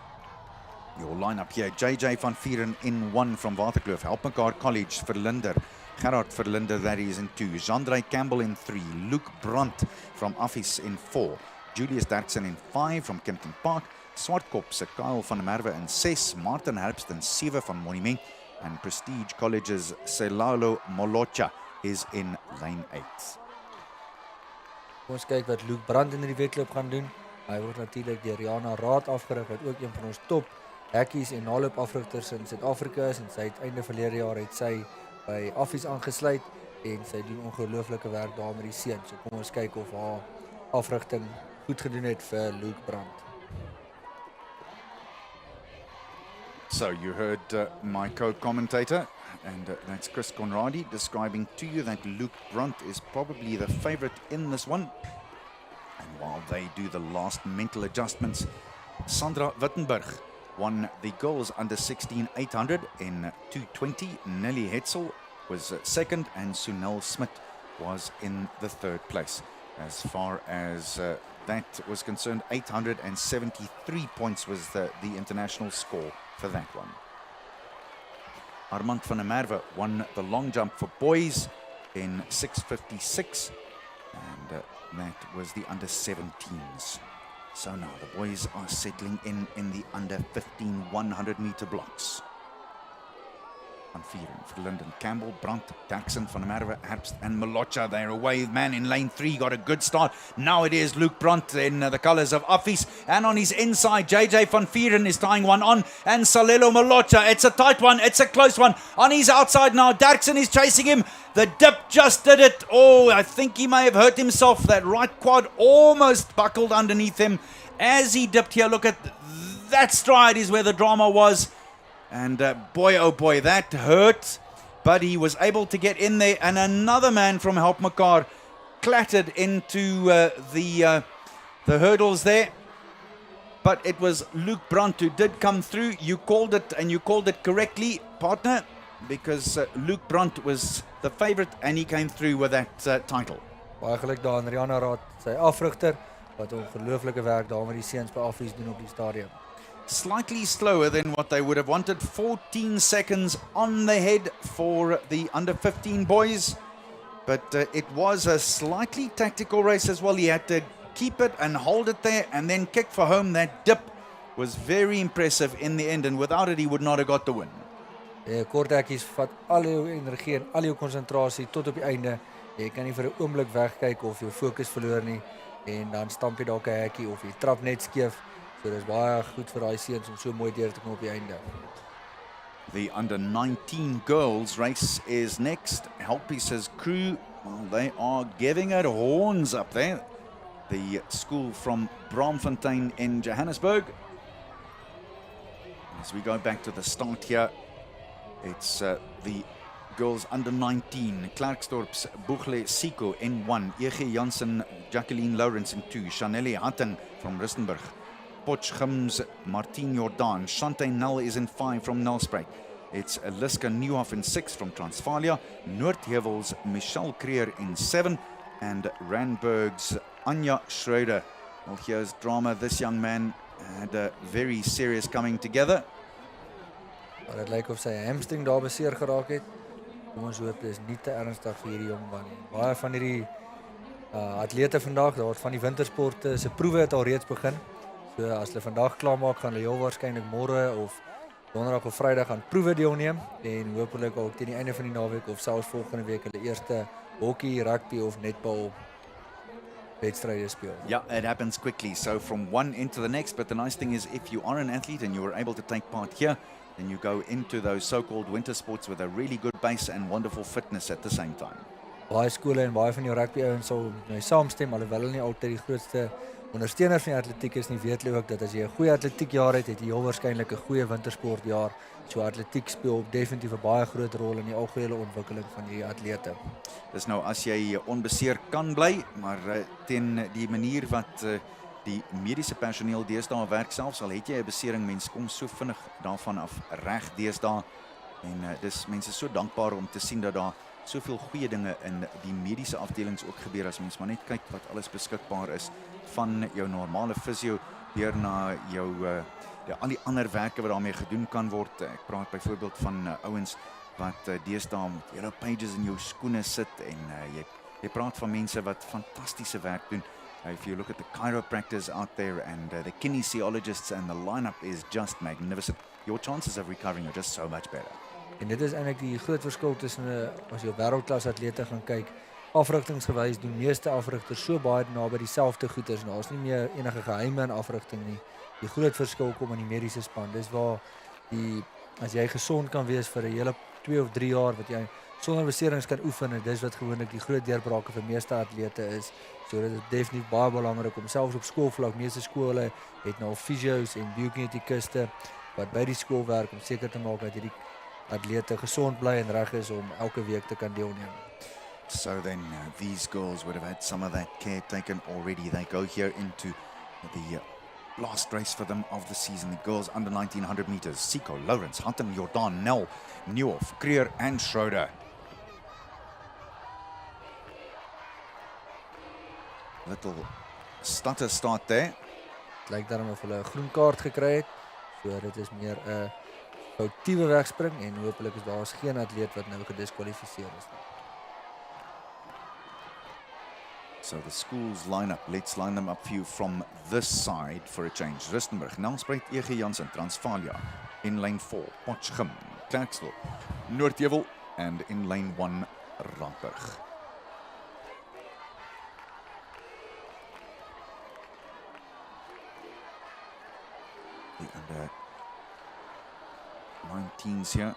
Your lineup here, JJ van Vieren in 1 from Waterkloof, Helpmekaar College, Verlinder, Gerard Verlinder, that is in 2, Jandrey Campbell in 3, Luke Brandt from Affies in 4, Julius Derksen in 5 from Kempton Park, Swartkop se Kyle van der Merwe in 6, Martin Herbst in 7 van Monument, and Prestige College's Selalo Molocha is in lane 8. Ons kyk wat Luke Brandt in die wedloop gaan doen. Hy word natuurlik deur Rihanna Raad afgerig, wat ook een van ons top hekkies en naloop afrigters in Suid-Afrika is en sy het einde verlede jaar het sy by Affies aangesluit en sy doen ongelooflike werk daar met die seun. So kom ons kyk of haar afrigting goed gedoen het vir Luke Brandt. So you heard my co-commentator, and that's Chris Conradi, describing to you that Luke Brandt is probably the favorite in this one. And while they do the last mental adjustments, Sandra Wittenberg won the girls under 16 800 in 2:20. Nelly Hetzel was second, and Sunel Smith was in the third place. As far as that was concerned, 873 points was the international score for that one. Armand van der Merwe won the long jump for boys in 6:56, and that was the under 17s. So now the boys are settling in the under 15 100-meter blocks. Van Vieren, Verlinden, Campbell, Brandt, Daxon, Van der Merwe, Herbst and Malocha. They're away. Man in lane 3 got a good start. Now it is Luke Brandt in the colours of Affies. And on his inside, JJ Van Vieren is tying one on. And Salelo Malocha. It's a tight one. It's a close one. On his outside now, Daxon is chasing him. The dip just did it. Oh, I think he may have hurt himself. That right quad almost buckled underneath him as he dipped here. Look at that stride is where the drama was. And boy, oh boy, that hurt. But he was able to get in there. And another man from Help Mekaar clattered into the hurdles there. But it was Luke Brandt who did come through. You called it, and you called it correctly, partner. Because Luke Brandt was the favourite and he came through with that title. Baie geluk daar aan Rihanna Raad, sy afrigter, wat ongelooflike werk daar met die seuns by Affies doen op die stadion. Slightly slower than what they would have wanted. 14 seconds on the head for the under 15 boys. But it was a slightly tactical race as well. He had to keep it and hold it there and then kick for home. That dip was very impressive in the end, and without it he would not have got the win. Kort hekkies vat al jou energie en al jou konsentrasie tot op die einde. Jy kan nie vir 'n oomblik wegkyk of jou fokus verloor nie, en dan stamp jy dalk 'n hekkie of jy trap net skeef. So dis baie goed vir daai seuns om so mooi deur te kom op die einde. The under 19 girls race is next. Helpie's crew, well, they are giving it horns up there. The school from Braamfontein in Johannesburg. As we go back to the start here, it's the girls under 19. Klerksdorp's Boegle Siko in 1. Ege Jansen, Jacqueline Lawrence in 2. Chanelli Hatton from Rustenburg. Potchgim's Martien Jordan. Shante Null is in 5 from Nelspruit. It's Liska Nieuwhof in 6 from Transvalia. Noordhevel's Michelle Creer in 7. And Randburg's Anja Schroeder. Well, here's drama. This young man had a very serious coming together. Maar het lyk of sy hamstring daar beseer geraak het. Kom ons hoop dit is nie te ernstig vir hierdie jong man nie. Baie van hierdie atlete vandag, daar van die wintersporte se proewe het al reeds begin. So as hulle vandag klaarmaak, gaan hulle heel waarskynlik môre of donderdag of Vrydag aan proewe deelneem en hopelik ook teen die einde van die naweek of selfs volgende week hulle eerste hockey, rugby of netbal wedstryde speel. Yeah, it happens quickly. So from one into the next, but the nice thing is if you are an athlete and you were able to take part here, then you go into those so-called winter sports with a really good base and wonderful fitness at the same time. Baie skole en baie van die rugby ouens sal nou saamstem, alhoewel hulle nie altyd die grootste ondersteuners van die atletiek is nie, weet hulle ook dat as jy 'n goeie atletiekjaar het, het jy heel waarskynlik 'n goeie wintersportjaar. So atletiek speel definitief 'n baie groot rol in die algehele ontwikkeling van die atlete. Dis nou as jy onbeseer kan bly, maar teen die manier wat die mediese personeel deesdae werk, selfs al het jy 'n besering, mens kom so vinnig daarvan af reg deesdae. En dis mense so dankbaar om te sien dat daar soveel goeie dinge in die mediese afdelings ook gebeur, as mens maar net kyk wat alles beskikbaar is, van jou normale fisio deur na jou al die ander werke wat daarmee gedoen kan word. Ek praat byvoorbeeld van ouens wat deesdae met Yellow Pages in jou skoene sit en jy praat van mense wat fantastiese werk doen. If you look at the chiropractors out there and the kinesiologists, and the lineup is just magnificent. Your chances of recovering are just so much better. En dit is eintlik die groot verskil tussen as jy op wêreldklas atlete gaan kyk. Afrigtingsgewys doen meeste afrigters so baie naby dieselfde goeders. Daar's nie meer enige geheime in afrigting nie. Die groot verskil kom in die mediese span. Dis waar as jy gesond kan wees vir 'n hele 2 of 3 jaar wat jy sonder beserings kan oefen, en dis wat gewoonlik die groot deurbrake vir meeste atlete is. So dit is definitief baie belangrik om selfs op skoolvlak, meeste skole het nou fisio's en biokinetikuste wat by die skool werk om seker te maak dat hierdie atlete gesond bly en reg is om elke week te kan deelneem. So then these girls would have had some of that care taken already. They go here into the last race for them of the season. The girls under 1900 meters. Siko, Lawrence, Hutton, Jordan, Nel, Nieuwhof, Creer and Schroeder. Little stutter start there. Het lyk daarom of hulle 'n groen kaart gekry het. So dit is meer 'n foutiewe wegspring en hopelik is daar geen atleet wat nou gediskwalifiseer is. So the schools line up. Let's line them up for you from this side for a change. Rustenburg, Nelspruit, E.G. Jansen, Transvalia. In lane 4, Potchefstroom, Klerksdorp, Noordvaal, and in lane 1, Randburg. The under 19s here.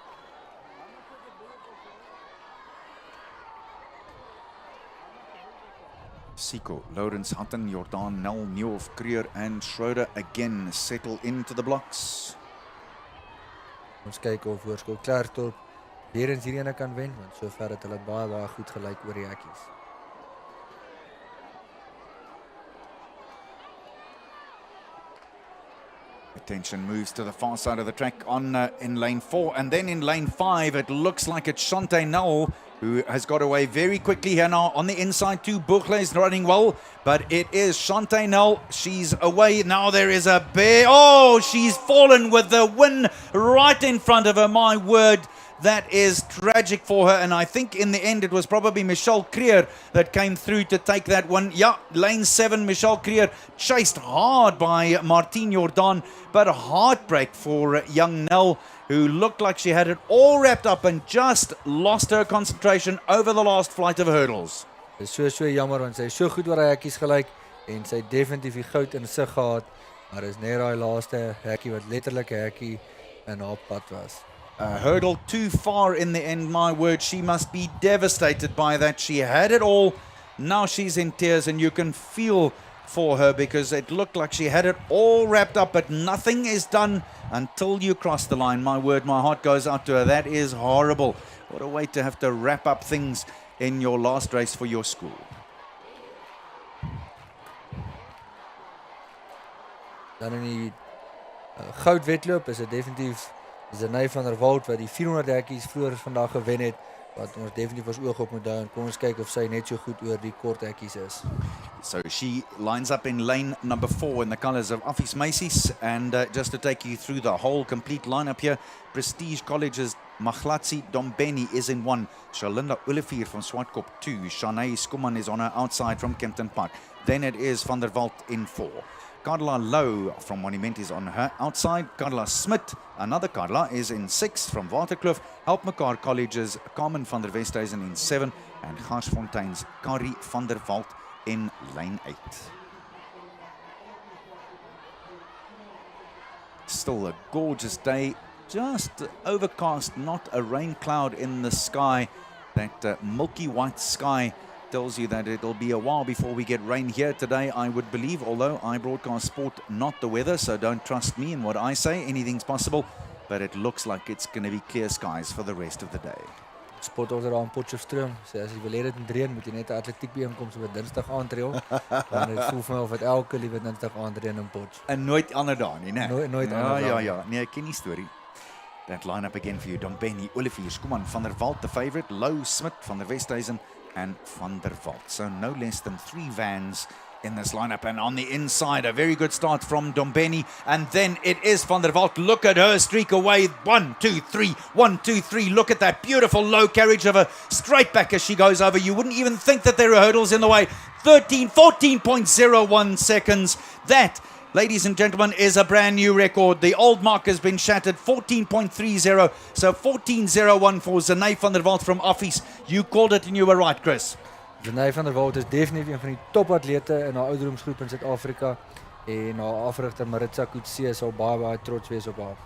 Siko, Lawrence Hutton, Jordan, Nel, Nieuwhof, Creer and Schroeder again settle into the blocks. Ons kyk of Hoërskool Klerksdorp weer eens hierdie ene kan wen, want sover het hulle baie goed gelyk oor die hekkies. Attention moves to the far side of the track on in lane 4, and then in lane 5 it looks like it's Shante Null who has got away very quickly here now on the inside too. Buchle is running well, but it is Shante Null. She's away now. There is a bear. Oh, she's fallen with the win right in front of her. My word, that is tragic for her, and I think in the end it was probably Michelle Creer that came through to take that one. Yeah, lane 7, Michelle Creer chased hard by Martine Jordan, but a heartbreak for young Nell, who looked like she had it all wrapped up and just lost her concentration over the last flight of hurdles. Dit is so jammer, want sy is so goed oor die hekkies gelyk en sy het definitief die goud in sig gehad, maar is net daai laaste hekkie wat letterlik 'n hekkie in haar pad was. A hurdle too far in the end, my word. She must be devastated by that. She had it all. Now she's in tears, and you can feel for her because it looked like she had it all wrapped up, but nothing is done until you cross the line. My word, my heart goes out to her. That is horrible. What a way to have to wrap up things in your last race for your school. Dan in die goudwedloop is dit definitief Zenay van der Walt wat die 400 hekkies vroeër vandag gewen het, wat ons definitief ons oog op moet hou, en kom ons kyk of sy net so goed oor die kort hekkies is. So she lines up in lane number 4 in the colours of Office Macy's, and just to take you through the whole complete lineup here, Prestige College's Maglatsi Dombeni is in 1, Shalinda Olivier from Swartkop 2, Shanae Skuman is on her outside from Kempton Park, then it is Van der Walt in 4. Carla Low from Monument is on her outside. Carla Smit, another Carla, is in 6 from Waterkloof. Helpmekaar College's Carmen van der Westhuizen in 7, and Garsfontein's Kari van der Walt in lane 8. Still a gorgeous day, just overcast, not a rain cloud in the sky. That milky white sky tells you that it'll be a while before we get rain here today, I would believe, although I broadcast sport, not the weather, so don't trust me in what I say. Anything's possible, but it looks like it's going to be clear skies for the rest of the day. Sport ook daar in Potchefstroom, so as jy wil hê dit moet reën, moet jy net 'n atletiek byeenkoms op 'n Dinsdag aandreel, want dit voel vir my of dit elke liewe Dinsdag aandreën in Potch. En nooit ander dae nie, né? Nooit ander dae. Ja, nee, ek ken die storie. That line-up again for you, Dombeni, Olivier, Skuman, Van der Walt, the favourite, Lou, Smit, Van der Westhuizen, and Van der Walt. So no less than 3 vans in this lineup, and on the inside a very good start from Dombeni, and then it is Van der Walt. Look at her streak away. 1, 2, 3, 1, 2, 3. Look at that beautiful low carriage of her straight back as she goes over. You wouldn't even think that there are hurdles in the way. 14.01 seconds. That, ladies and gentlemen, is a brand new record. The old mark has been shattered, 14.30. So 14.01 for Zenay van der Walt from Office. You called it and you were right, Chris. Zenay van der Walt is definitief een van die topatlete in haar ouderdomsgroep in Suid-Afrika, en haar afrigter Maritza Kutse sal baie trots wees op haar.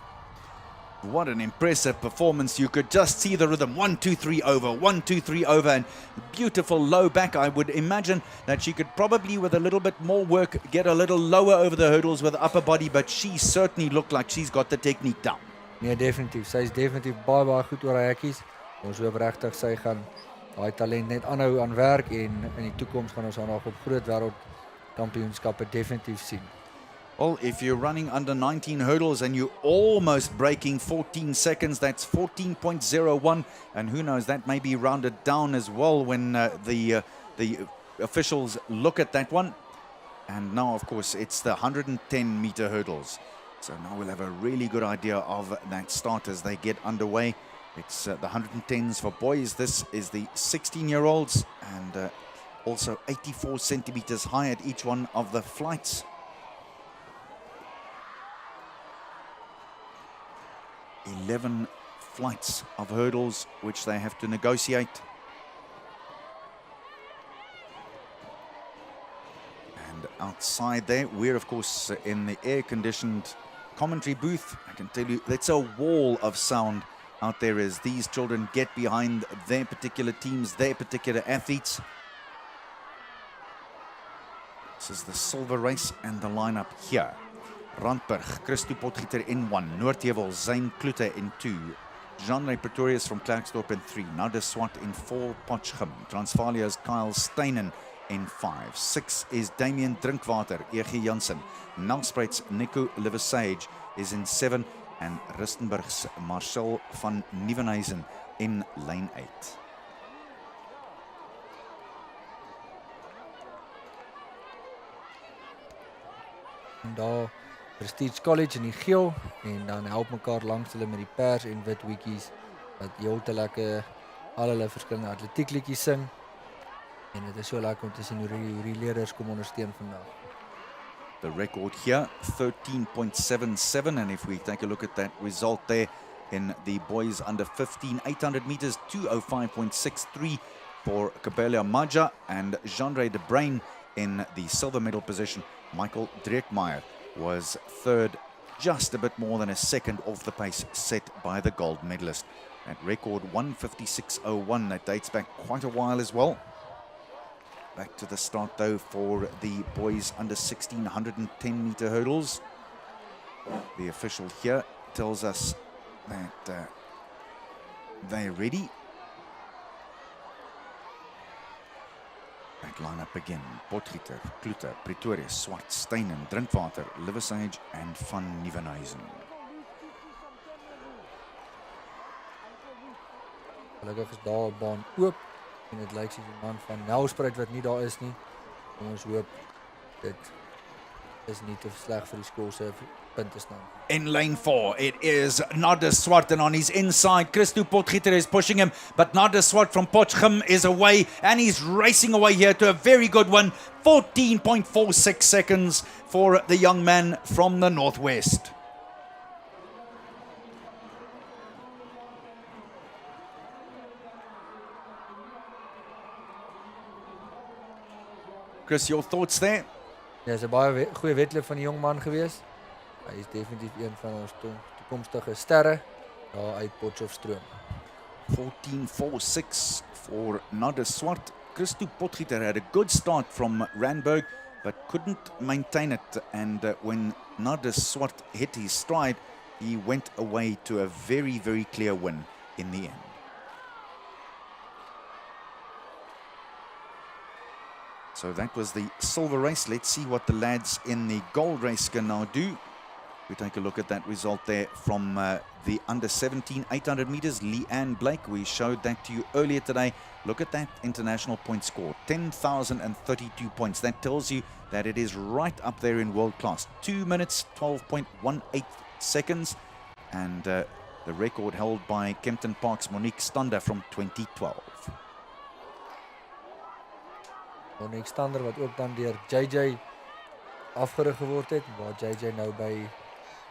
What an impressive performance. You could just see the rhythm. 1, 2, 3 over, 1, 2, 3 over, and beautiful low back. I would imagine that she could probably, with a little bit more work, get a little lower over the hurdles with upper body, but she certainly looked like she's got the technique down. Nee, definitief. Sy is definitief baie goed oor haar hekkies. Ons hoop regtig sy gaan daai talent net aanhou aan werk, en in die toekoms gaan ons haar nog op groot wêreldkampioenskappe definitief sien. Well, if you're running under 19 hurdles and you're almost breaking 14 seconds, that's 14.01, and who knows, that may be rounded down as well when the officials look at that one. And now, of course, it's the 110-meter hurdles. So now we'll have a really good idea of that start as they get underway. It's the 110s for boys. This is the 16-year-olds, and also 84 centimeters high at each one of the flights. 11 flights of hurdles which they have to negotiate. And outside there, we're of course in the air-conditioned commentary booth. I can tell you that's a wall of sound out there as these children get behind their particular teams, their particular athletes. This is the silver race and the lineup here. Randburg, Christo Potgieter in 1, Noordvaal Zayn Klute in 2, Jean-Ray Pretorius from Klerksdorp in 3, Nada Swart in 4, Potchefstroom, Transvalia's Kyle Steinen in 5, 6 is Damien Drinkwater, E.G. Janssen, Nelspruit's Nico Livesage is in 7, and Rustenburg's Marcel van Nieuwenhuizen in lane 8. En daar Prestige College in die geel en dan help mekaar langs hulle met die pers en wit wiekies wat heel te lekker al hulle verskillende atletiekliedjies sing. En dit is so lekker om te sien hoe die leerders kom ondersteun vandag. The record here, 13.77, and if we take a look at that result there in the boys under 15, 800 meters, 205.63 for Kabelia Maja and Jean-Ray de Bruin in the silver medal position. Michael Dreekmeyer was third, just a bit more than a second off the pace set by the gold medalist. That record 1:56.01, that dates back quite a while as well. Back to the start though for the boys under 16 110 meter hurdles. The official here tells us that they're ready. That lineup again: Potgieter, Klute, Pretoria, Swart, Steinen, Drinkwater, Livesage and van Nieuwenhuizen. Gelukkig is daar 'n baan oop en dit lyk soos die man van Nelspruit wat nie daar is nie. Kom ons hoop dit is nie te sleg vir die skool se punte staan. In lane 4, it is Nada Swart, and on his inside, Christo Potgieter is pushing him, but Nada Swart from Potchefstroom is away, and he's racing away here to a very good one. 14.46 seconds for the young man from the northwest. Chris, your thoughts there? Ja, is 'n baie goeie wedloop van die jong man gewees. Hy is definitief een van ons toekomstige sterre daar uit Potchefstroom. 14.46 for Nada Swart. Christo Potgieter had a good start from Randburg, but couldn't maintain it. And when Nada Swart hit his stride, he went away to a very, very clear win in the end. So that was the silver race. Let's see what the lads in the gold race can now do. We take a look at that result there from the under 17 800 meters. Leanne Blake, we showed that to you earlier today. Look at that international point score, 10,032 points. That tells you that it is right up there in world class. 2 minutes, 12.18 seconds. And the record held by Kempton Park's Monique Stander from 2012. Monique Stander wat ook dan deur JJ afgerig geword het, waar JJ nou by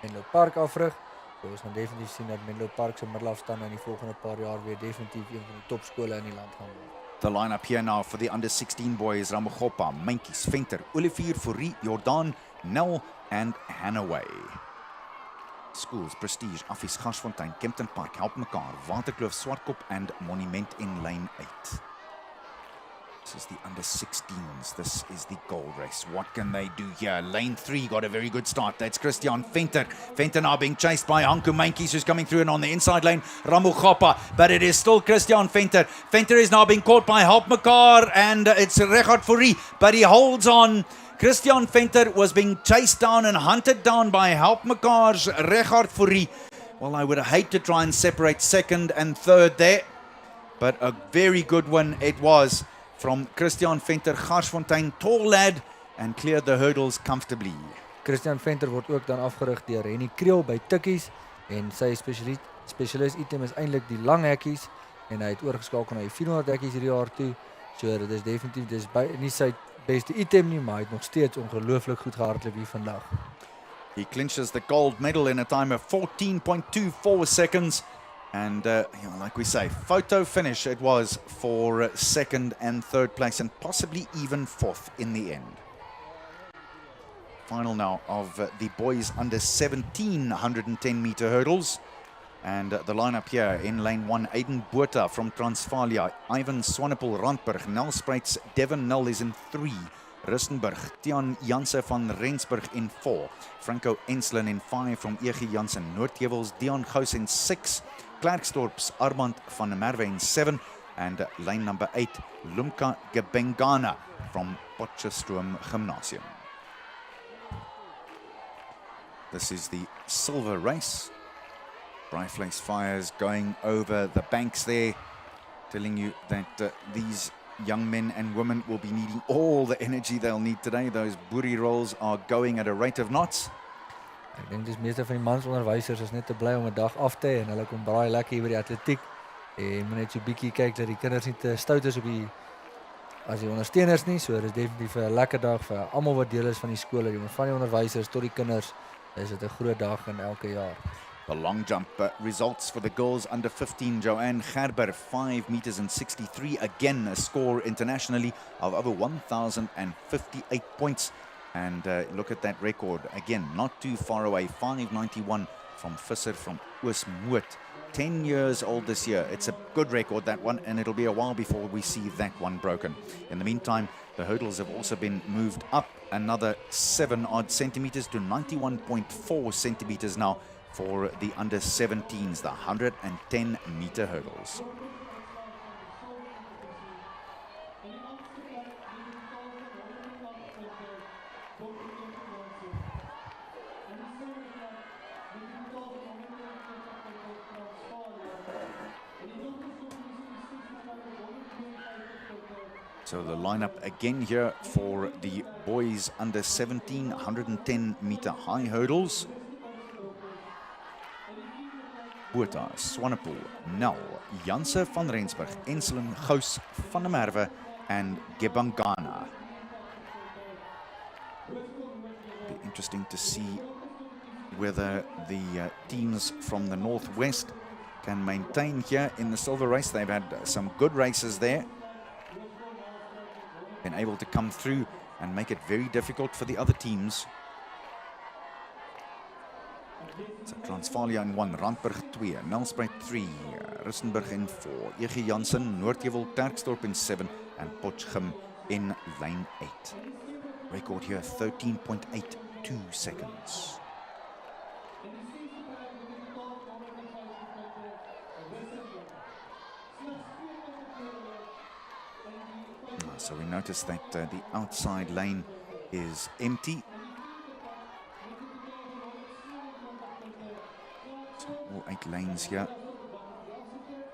Menlo Park afrig. So ons gaan definitief sien dat Menlo Park se middelafstand in die volgende paar jaar weer definitief een van die topskole in die land gaan word. The lineup here now for the under 16 boys: Ramogopa, Mentjies, Venter, Olivier, Fourie, Jordan, Nel and Hanaway. Schools: Prestige, Affies, Garsfontein, Kempton Park, Help Mekaar, Waterkloof, Swartkop and Monument in lane 8. This is the under 16s. This is the gold race. What can they do here? Lane 3 got a very good start. That's Christian Venter. Venter now being chased by Hanku Mentjies, who's coming through, and on the inside lane, Ramogopa. But it is still Christian Venter. Venter is now being caught by Help Mekaar, and it's Richard Fourie, but he holds on. Christian Venter was being chased down and hunted down by Help Mekaar's Richard Fourie. Well, I would hate to try and separate second and third there, but a very good one it was from Christian Venter. Garsfontein, tall lad, and cleared the hurdles comfortably. Christian Venter word ook dan afgerig deur Henny Kriel by tikkies en sy spesialis item is eintlik die lang hekkies en hy het oorgeskakel na die 400 hekkies hierdie jaar toe. So dit is definitief nie sy beste item nie, maar hy het nog steeds ongelooflik goed gehardloop hier vandag. He clinches the gold medal in a time of 14.24 seconds. And like we say, photo finish it was for second and third place and possibly even fourth in the end. Final now of the boys under 17 110-meter hurdles. And the lineup here in lane 1, Aiden Botha from Transvalia, Ivan Swanepoel Randburg, Nel Spruits, Devon Null is in 3, Rustenburg, Tian Janse van Rensburg in 4, Franco Enslin in 5 from E.G. Jansen, Noordheuwels, Dion Gous in 6, Klerksdorp's Armand van der Merwe in 7, and lane number 8, Lumka Gebengana from Potchefstroom Gymnasium. This is the silver race. Brightflace Fires going over the banks there, telling you that these young men and women will be needing all the energy they'll need today. Those booty rolls are going at a rate of knots. Ek dink dis meeste van die mansonderwysers is net te bly om 'n dag af te hê en hulle kom braai lekker hier by die atletiek. En moet net so bietjie kyk dat die kinders nie te stout is op die as die ondersteuners nie. So dis definitief 'n lekker dag vir almal wat deel is van die skole, van die onderwysers tot die kinders. Is dit 'n groot dag in elke jaar. The long jump results for the girls under 15. Joanne Gerber, 5 meters and 63. Again, a score internationally of over 1,058 points. And look at that record. Again, not too far away. 591 from Visser from Oosmoed. 10 years old this year. It's a good record, that one, and it'll be a while before we see that one broken. In the meantime, the hurdles have also been moved up another 7 odd centimeters to 91.4 centimeters now for the under 17s, the 110-meter hurdles. So the lineup again here for the boys under 17 110-meter high hurdles. Botha, Swanepoel, Nel, Janse van Rensburg, Enslin, Gous, van der Merwe, and Gebangana. Be interesting to see whether the teams from the northwest can maintain here in the silver race. They've had some good races there. Been able to come through and make it very difficult for the other teams. So Transvalia in 1, Randburg 2, Nelspruit 3, Rustenburg in 4, E.G. Jansen, Noordheuwel, Klerksdorp in 7, and Potchefstroom in lane 8. Record here 13.82 seconds. So we notice that the outside lane is empty. So all 8 lanes here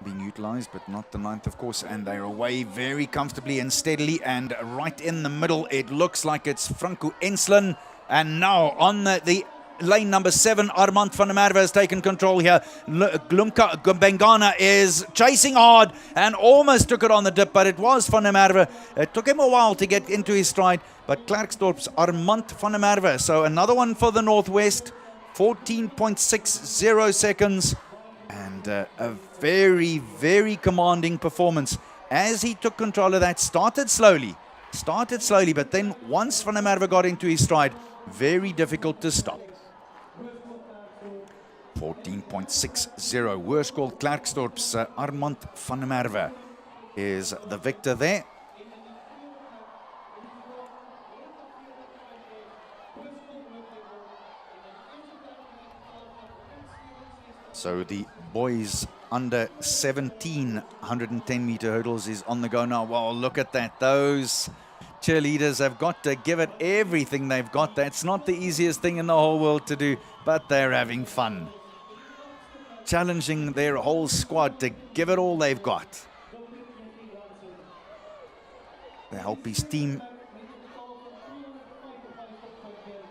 being utilized, but not the 9th, of course, and they're away very comfortably and steadily, and right in the middle it looks like it's Franco Enslin, and now on the lane number 7, Armand van der Merwe has taken control here. Glumka Bengana is chasing hard and almost took it on the dip, but it was van der Merwe. It took him a while to get into his stride, but Klerksdorp's Armand van der Merwe. So another one for the Northwest, 14.60 seconds, and a very, very commanding performance as he took control of that. Started slowly, but then once van der Merwe got into his stride, very difficult to stop. 14.60. Hoërskool Klerksdorp's Armand van der Merwe is the victor there. So the boys under 17 110-meter hurdles is on the go now. Well, look at that. Those cheerleaders have got to give it everything they've got. That's not the easiest thing in the whole world to do, but they're having fun. Challenging their whole squad to give it all they've got. The Helpies team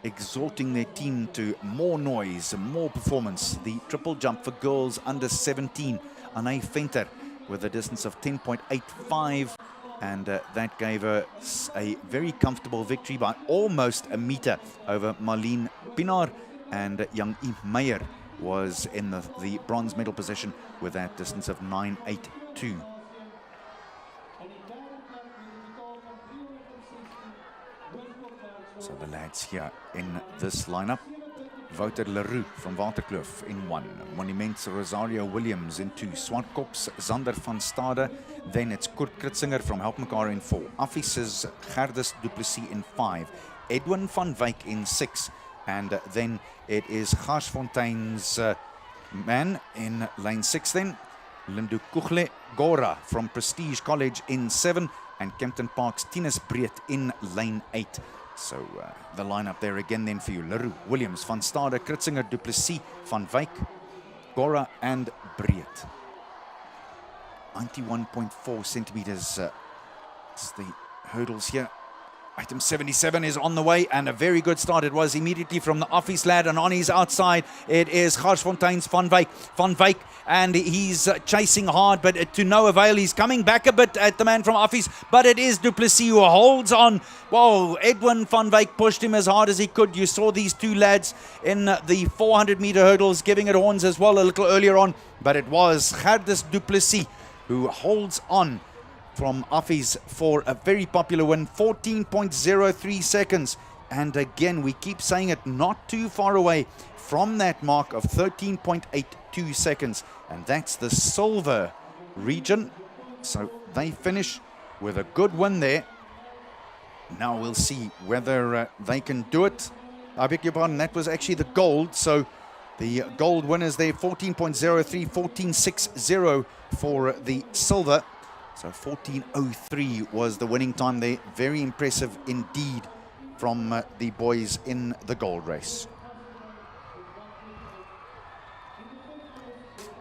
exhorting their team to more noise, more performance. The triple jump for girls under 17, Anay Venter with a distance of 10.85, and that gave her a very comfortable victory by almost a meter over Marlene Pinaar, and Young E. Meyer was in the bronze medal position with that distance of 9.82. So the lads here in this lineup: Wouter Leroux from Waterkloof in 1, Monuments Rosario Williams in 2, Swartkops Zander van Stade, then it's Kurt Kritzinger from Helpmekaar in 4, Affis's Gerdus du Plessis in 5, Edwin van Wyk in 6, and then it is Garsfontein's man in lane 6 then, Lindu Kugle Gora from Prestige College in 7, and Kempton Park's Tinus Breed in lane 8. So the lineup there again then for you: Leroux, Williams, Van Stade, Kritzinger, Du Plessis, Van Wyk, Gora and Breed. 91.4 centimeters is the hurdles here. Item 77 is on the way, and a very good start it was immediately from the office lad, and on his outside it is Garsfontein's Van Wyk. Van Wyk, and he's chasing hard, but to no avail. He's coming back a bit at the man from office, but it is Du Plessis who holds on. Whoa, Edwin Van Wyk pushed him as hard as he could. You saw these two lads in the 400-meter hurdles giving it horns as well a little earlier on, but it was Gerdus Du Plessis who holds on from Affis for a very popular win, 14.03 seconds. And again, we keep saying it, not too far away from that mark of 13.82 seconds. And that's the silver region. So they finish with a good win there. Now we'll see whether they can do it. I beg your pardon, that was actually the gold. So the gold winners there, 14.03, 14.60 for the silver. So 14.03 was the winning time there. Very impressive indeed from the boys in the gold race.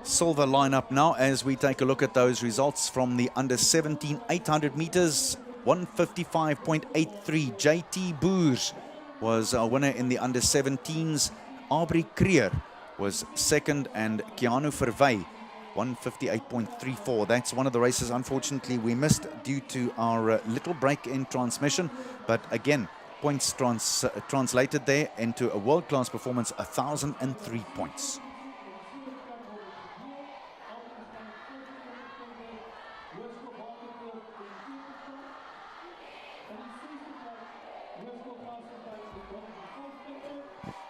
Silver lineup now as we take a look at those results from the under 17 800 meters. 155.83. JT Boers was a winner in the under 17s. Aubrey Creer was second, and Keanu Verwey 158.34. That's one of the races unfortunately we missed due to our little break in transmission, but again, points translated there into a world-class performance, 1,003 points.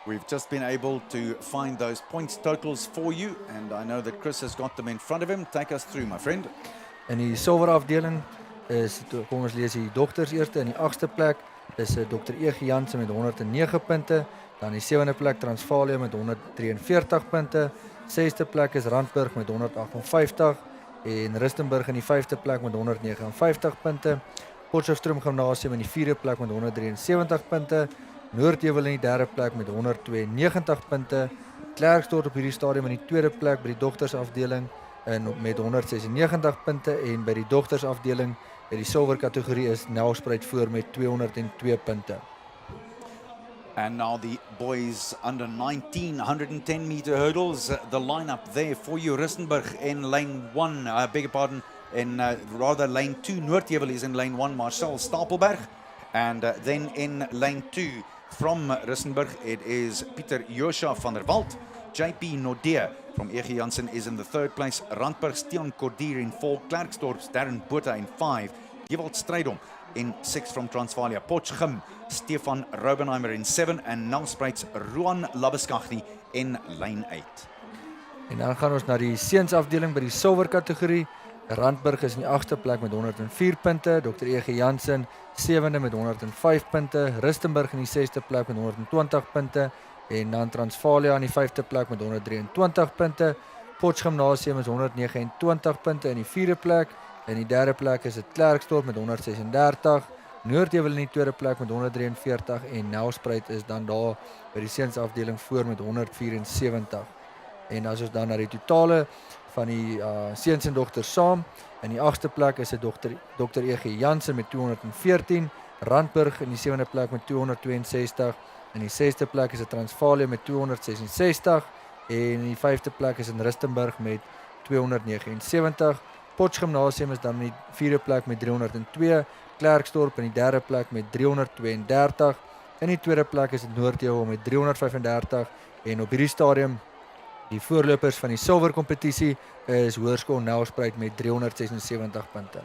We've just been able to find those points totals for you, and I know that Chris has got them in front of him. Take us through, my friend. In die silwer afdeling is, kom ons lees die dogters eerste. In die 8ste plek is Dr. E.G. Jansen met 109 punte. Dan die 7de plek Transvalia met 143 punte. 6ste plek is Randburg met 158 en Rustenburg in die 5de plek met 159 punte. Potchefstroom Gymnasium in die 4de plek met 173 punte. Noordheuwel in die 3de plek met 192 punte. Klerksdorp op hierdie stadium in die 2de plek by die dogtersafdeling met 196 punte, en by die dogtersafdeling in die silwer kategorie is Nelspruit voor met 202 punte. And now the boys under 19 110 meter hurdles, the lineup there for you: Rustenburg in lane 1, I beg your pardon, in rather lane 2, Noordheuwel is in lane 1, Marcel Stapelberg, and then in lane 2 from Rustenburg it is Pieter Josha van der Walt. JP Nodea from E.G. Jansen is in the 3rd place, Randburg Stian Cordier in 4, Klerksdorp's Darren Botha in 5, Gewald Strydom in 6 from Transvalia, Potchefstroom Stefan Raubenheimer in 7, and Nelspruit's Ruan Labeskaghi in lane 8. En dan gaan ons na die seunsafdeling by die silwer kategorie. Randburg is in die 8ste plek met 104 punte, Dr. E.G. Jansen 7de met 105 punte, Rustenburg in die 6ste plek met 120 punte, en dan Transvalia in die 5de plek met 123 punte. Potchefstroom is 129 punte in die 4de plek, in die 3de plek is dit Klerksdorp met 136, Noordheuwel in die 2de plek met 143 en Nelspruit is dan daar by die seunsafdeling voor met 174. En as ons dan na die totale van die seuns en dogters saam, in die 8ste plek is dit Dr. E.G. Jansen met 214, Randburg in die 7de plek met 262, In die 6de plek is dit Transvaal met 266 en in die 5de plek is in Rustenburg met 279. Potchgymnasium is dan in die 4de plek met 302, Klerksdorp in die 3de plek met 332. In die 2de plek is dit Noordvaal met 335 en op hierdie stadium die voorlopers van die silwer kompetisie is Hoërskool Nelspruit met 376 punte.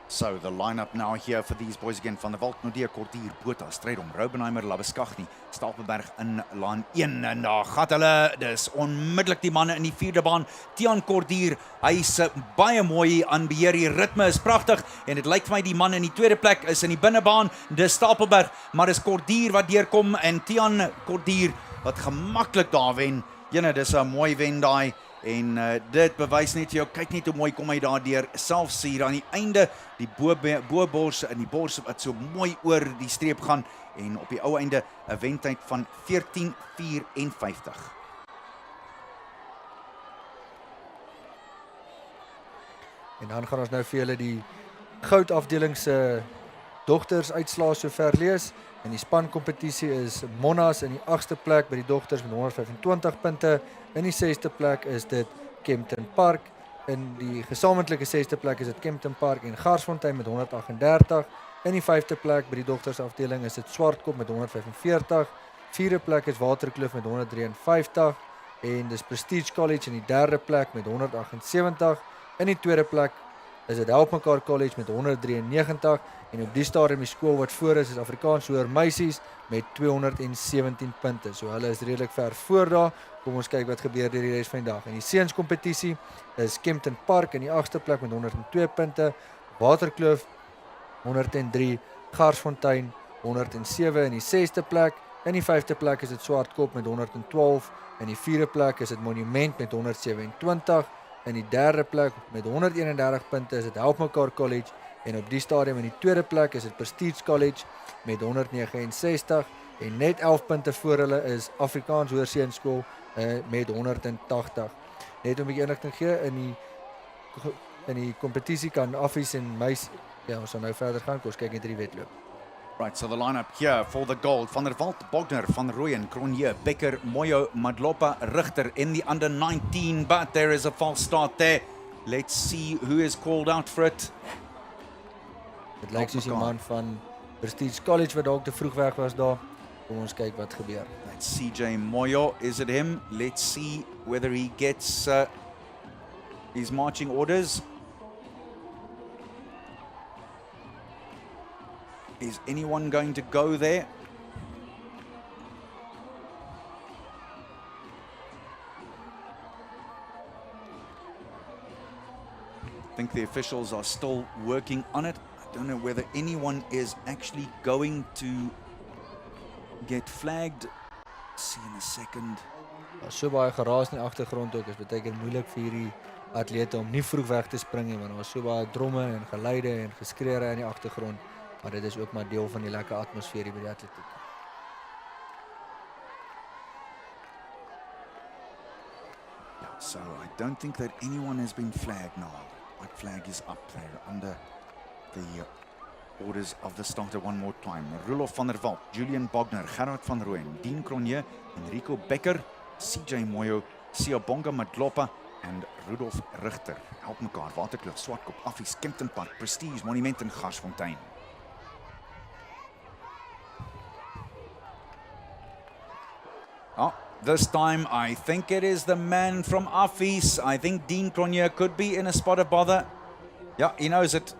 So the lineup now here for these boys again. Van der Walt, Nodea, Kordier, Botha, Strydom, Roubenheimer, Labeskagni, Stapelberg in lijn 1 en daar gaat hulle. Dis onmiddellik die manne in die 4de baan. Tiaan Kordier, hy is baie mooi aan beheer. Die ritme is pragtig en dit lyk vir my die man in die 2de plek is in die binnebaan. Dis Stapelberg, maar dis Kordier wat deurkom en Tiaan Kordier wat gemaklik daar wen. Jene, dis 'n mooi wen daai. En dit bewys net vir jou, kyk net hoe mooi kom hy daar deur, selfs hier aan die einde, die bo-bors in die bors wat so mooi oor die streep gaan, en op die ou einde 'n wentyd van 14:54. En dan gaan ons nou vir julle die goudafdeling se dogters uitslae sover lees. En die spankompetisie is Monnas in die 8ste plek by die dogters met 125 punte. In die 6ste plek is dit Kempton Park. In die gesamentlike 6ste plek is dit Kempton Park en Garsfontein met 138. In die 5ste plek by die dogtersafdeling is dit Swartkop met 145. 4de plek is Waterkloof met 153 en dis Prestige College in die 3de plek met 178. In die 2de plek is dit Help Mekaar College met 193 en op die stadium die skool wat voor is Afrikaans Hoër Meisies met 217 punte. So hulle is redelik ver voor daar. Kom ons kyk wat gebeur deur die res van die dag. In die seunskompetisie is Kempton Park in die 8ste plek met 102 punte, Waterkloof 103, Garsfontein 107 in die 6ste plek. In die 5ste plek is dit Swartkop met 112, in die 4de plek is dit Monument met 127. In die 3de plek met 131 punte is dit Help Mekaar College en op die stadium in die 2de plek is dit Prestige College met 169 en net 11 punte voor hulle is Afrikaans Hoër Seunskool met 180. Net om 'n bietjie inligting gee in die kompetisie kan affies en meis. Ja, ons sal nou verder gaan. Kom ons kyk net hierdie wedloop. Right, so the lineup here for the gold. Van der Walt, Bogner, Van Rooyen, Cronje, Becker, Moyo, Madlopa, Richter in the under 19, but there is a false start there. Let's see who is called out for it. Dit lyk soos die man van Prestige College wat dalk te vroeg weg was daar. Kom ons kyk wat gebeur. That's CJ Moyo. Is it him? Let's see whether he gets his marching orders. Is anyone going to go there? I think the officials are still working on it. I don't know whether anyone is actually going to get flagged. See in a second. Daar's so baie geraas in die agtergrond ook. Dit beteken moeilik vir hierdie atlete om nie vroeg weg te spring nie, want daar was so baie dromme en geluide en geskreeure in die agtergrond. Maar dit is ook maar deel van die lekker atmosfeer hier by die atletiek. Yeah, so I don't think that anyone has been flagged now. White flag is up there under the orders of the starter one more time. Roelof van der Walt, Julian Bogner, Gerard van Rooyen, Dean Cronje, Enrico Becker, CJ Moyo, Siobonga Madlopa and Rudolf Richter. Help Mekaar, Waterkloof, Swartkop, Affies, Kempton Park, Prestige, Monument en Garsfontein. Oh, this time I think it is the man from Affies. I think Dean Cronje could be in a spot of bother. Yeah, he knows it.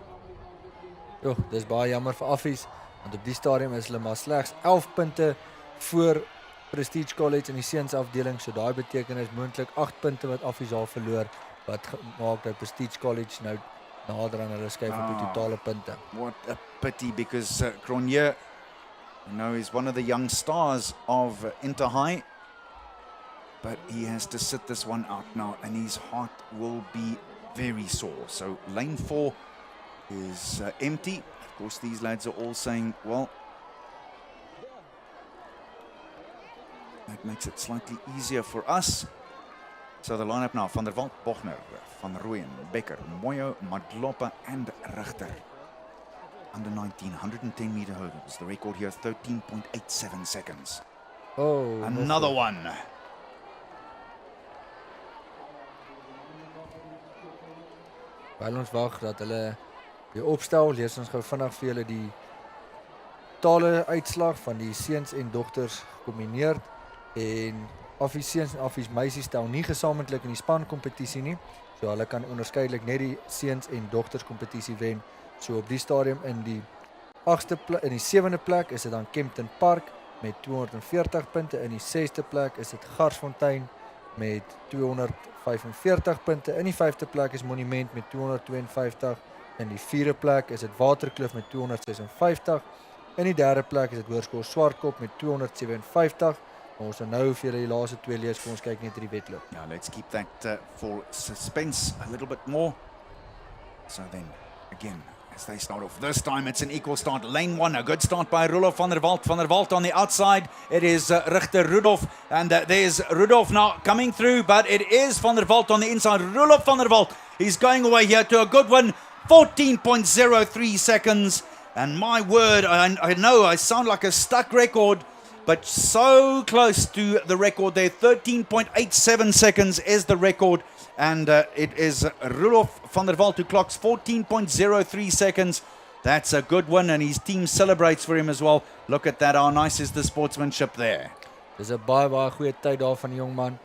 Jo, dis baie jammer vir Affies, want op die stadium is hulle maar slegs 11 punte voor Prestige College in die seunsafdeling, so daai beteken is moontlik 8 punte wat Affies al verloor, wat maak dat Prestige College nou nader aan hulle skuif op die totale punte. What a pity, because Cronje, you know, is one of the young stars of Inter High, but he has to sit this one out now, and his heart will be very sore. So lane 4 is empty. Of course, these lads are all saying, well, that makes it slightly easier for us. So the lineup now, Van der Walt, Bochner, Van Rooyen, Becker, Moyo, Madlopa and Richter. Under 19, 110 meter hurdles. The record here is 13.87 seconds. Oh, Another one. Terwyl ons wag dat hulle die opstel, lees ons gou vinnig vir julle die totale uitslag van die seuns en dogters gekombineer en affies seuns en affies meisies stel nie gesamentlik in die span kompetisie nie. So hulle kan onderskeidelik net die seuns en dogters kompetisie wen. So op die stadium in die 7de plek is dit dan Kempton Park met 240 punte, in die 6de plek is dit Garsfontein met 245 punte, in die 5de plek is Monument met 252, in die 4de plek is dit Waterkloof met 256, in die 3de plek is dit Hoërskool Swartkop met 257. Ons gaan nou vir julle die laaste 2 lees vir ons kyk net hierdie wedloop. Now let's keep that for suspense a little bit more. So then, again, as they start off, this time it's an equal start. Lane 1, a good start by Rudolf van der Walt. Van der Walt on the outside. It is Richter Rudolf, and there's Rudolf now coming through, but it is van der Walt on the inside. Rudolf van der Walt, he's going away here to a good one. 14.03 seconds. And my word, I know I sound like a stuck record, but so close to the record there. 13.87 seconds is the record. And it is Rudolf van der Walt who clocks 14.03 seconds. That's a good one, and his team celebrates for him as well. Look at that, how nice is the sportsmanship there. Dis 'n baie goeie tyd daar van die jong man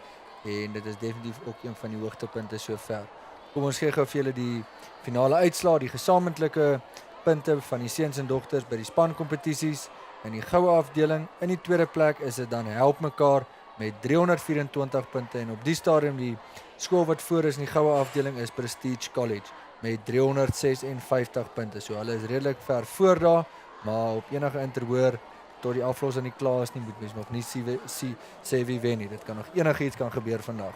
en dit is definitief ook een van die hoogtepunte sover. Kom ons gee gou vir julle die finale uitslae, die gesamentlike punte van die seuns en dogters by die spankompetisies. In die goue afdeling, in die 2de plek is dit dan Help Mekaar met 324 punte en op die stadium die skool wat voor is in die goue afdeling is Prestige College met 356 punte. So hulle is redelik ver voor daar, maar op enige interhoor tot die aflossing nie klaar is nie, moet mens nog nie sê wie wen nie. Dit kan nog enigiets kan gebeur vandag.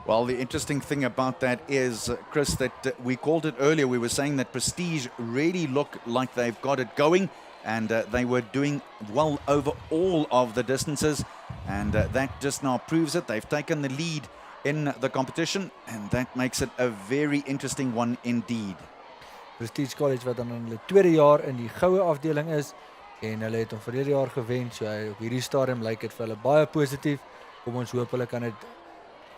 Well, the interesting thing about that is, Chris, that we called it earlier. We were saying that Prestige really look like they've got it going, and they were doing well over all of the distances, and that just now proves it. They've taken the lead in the competition, and that makes it a very interesting one indeed. Prestige College wat dan in hulle 2de jaar in die goue afdeling is, en hulle het hom verlede jaar gewen, so op hierdie stadium lyk dit vir hulle baie positief. Kom ons hoop hulle kan dit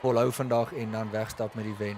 volhou vandag en dan wegstap met die wen.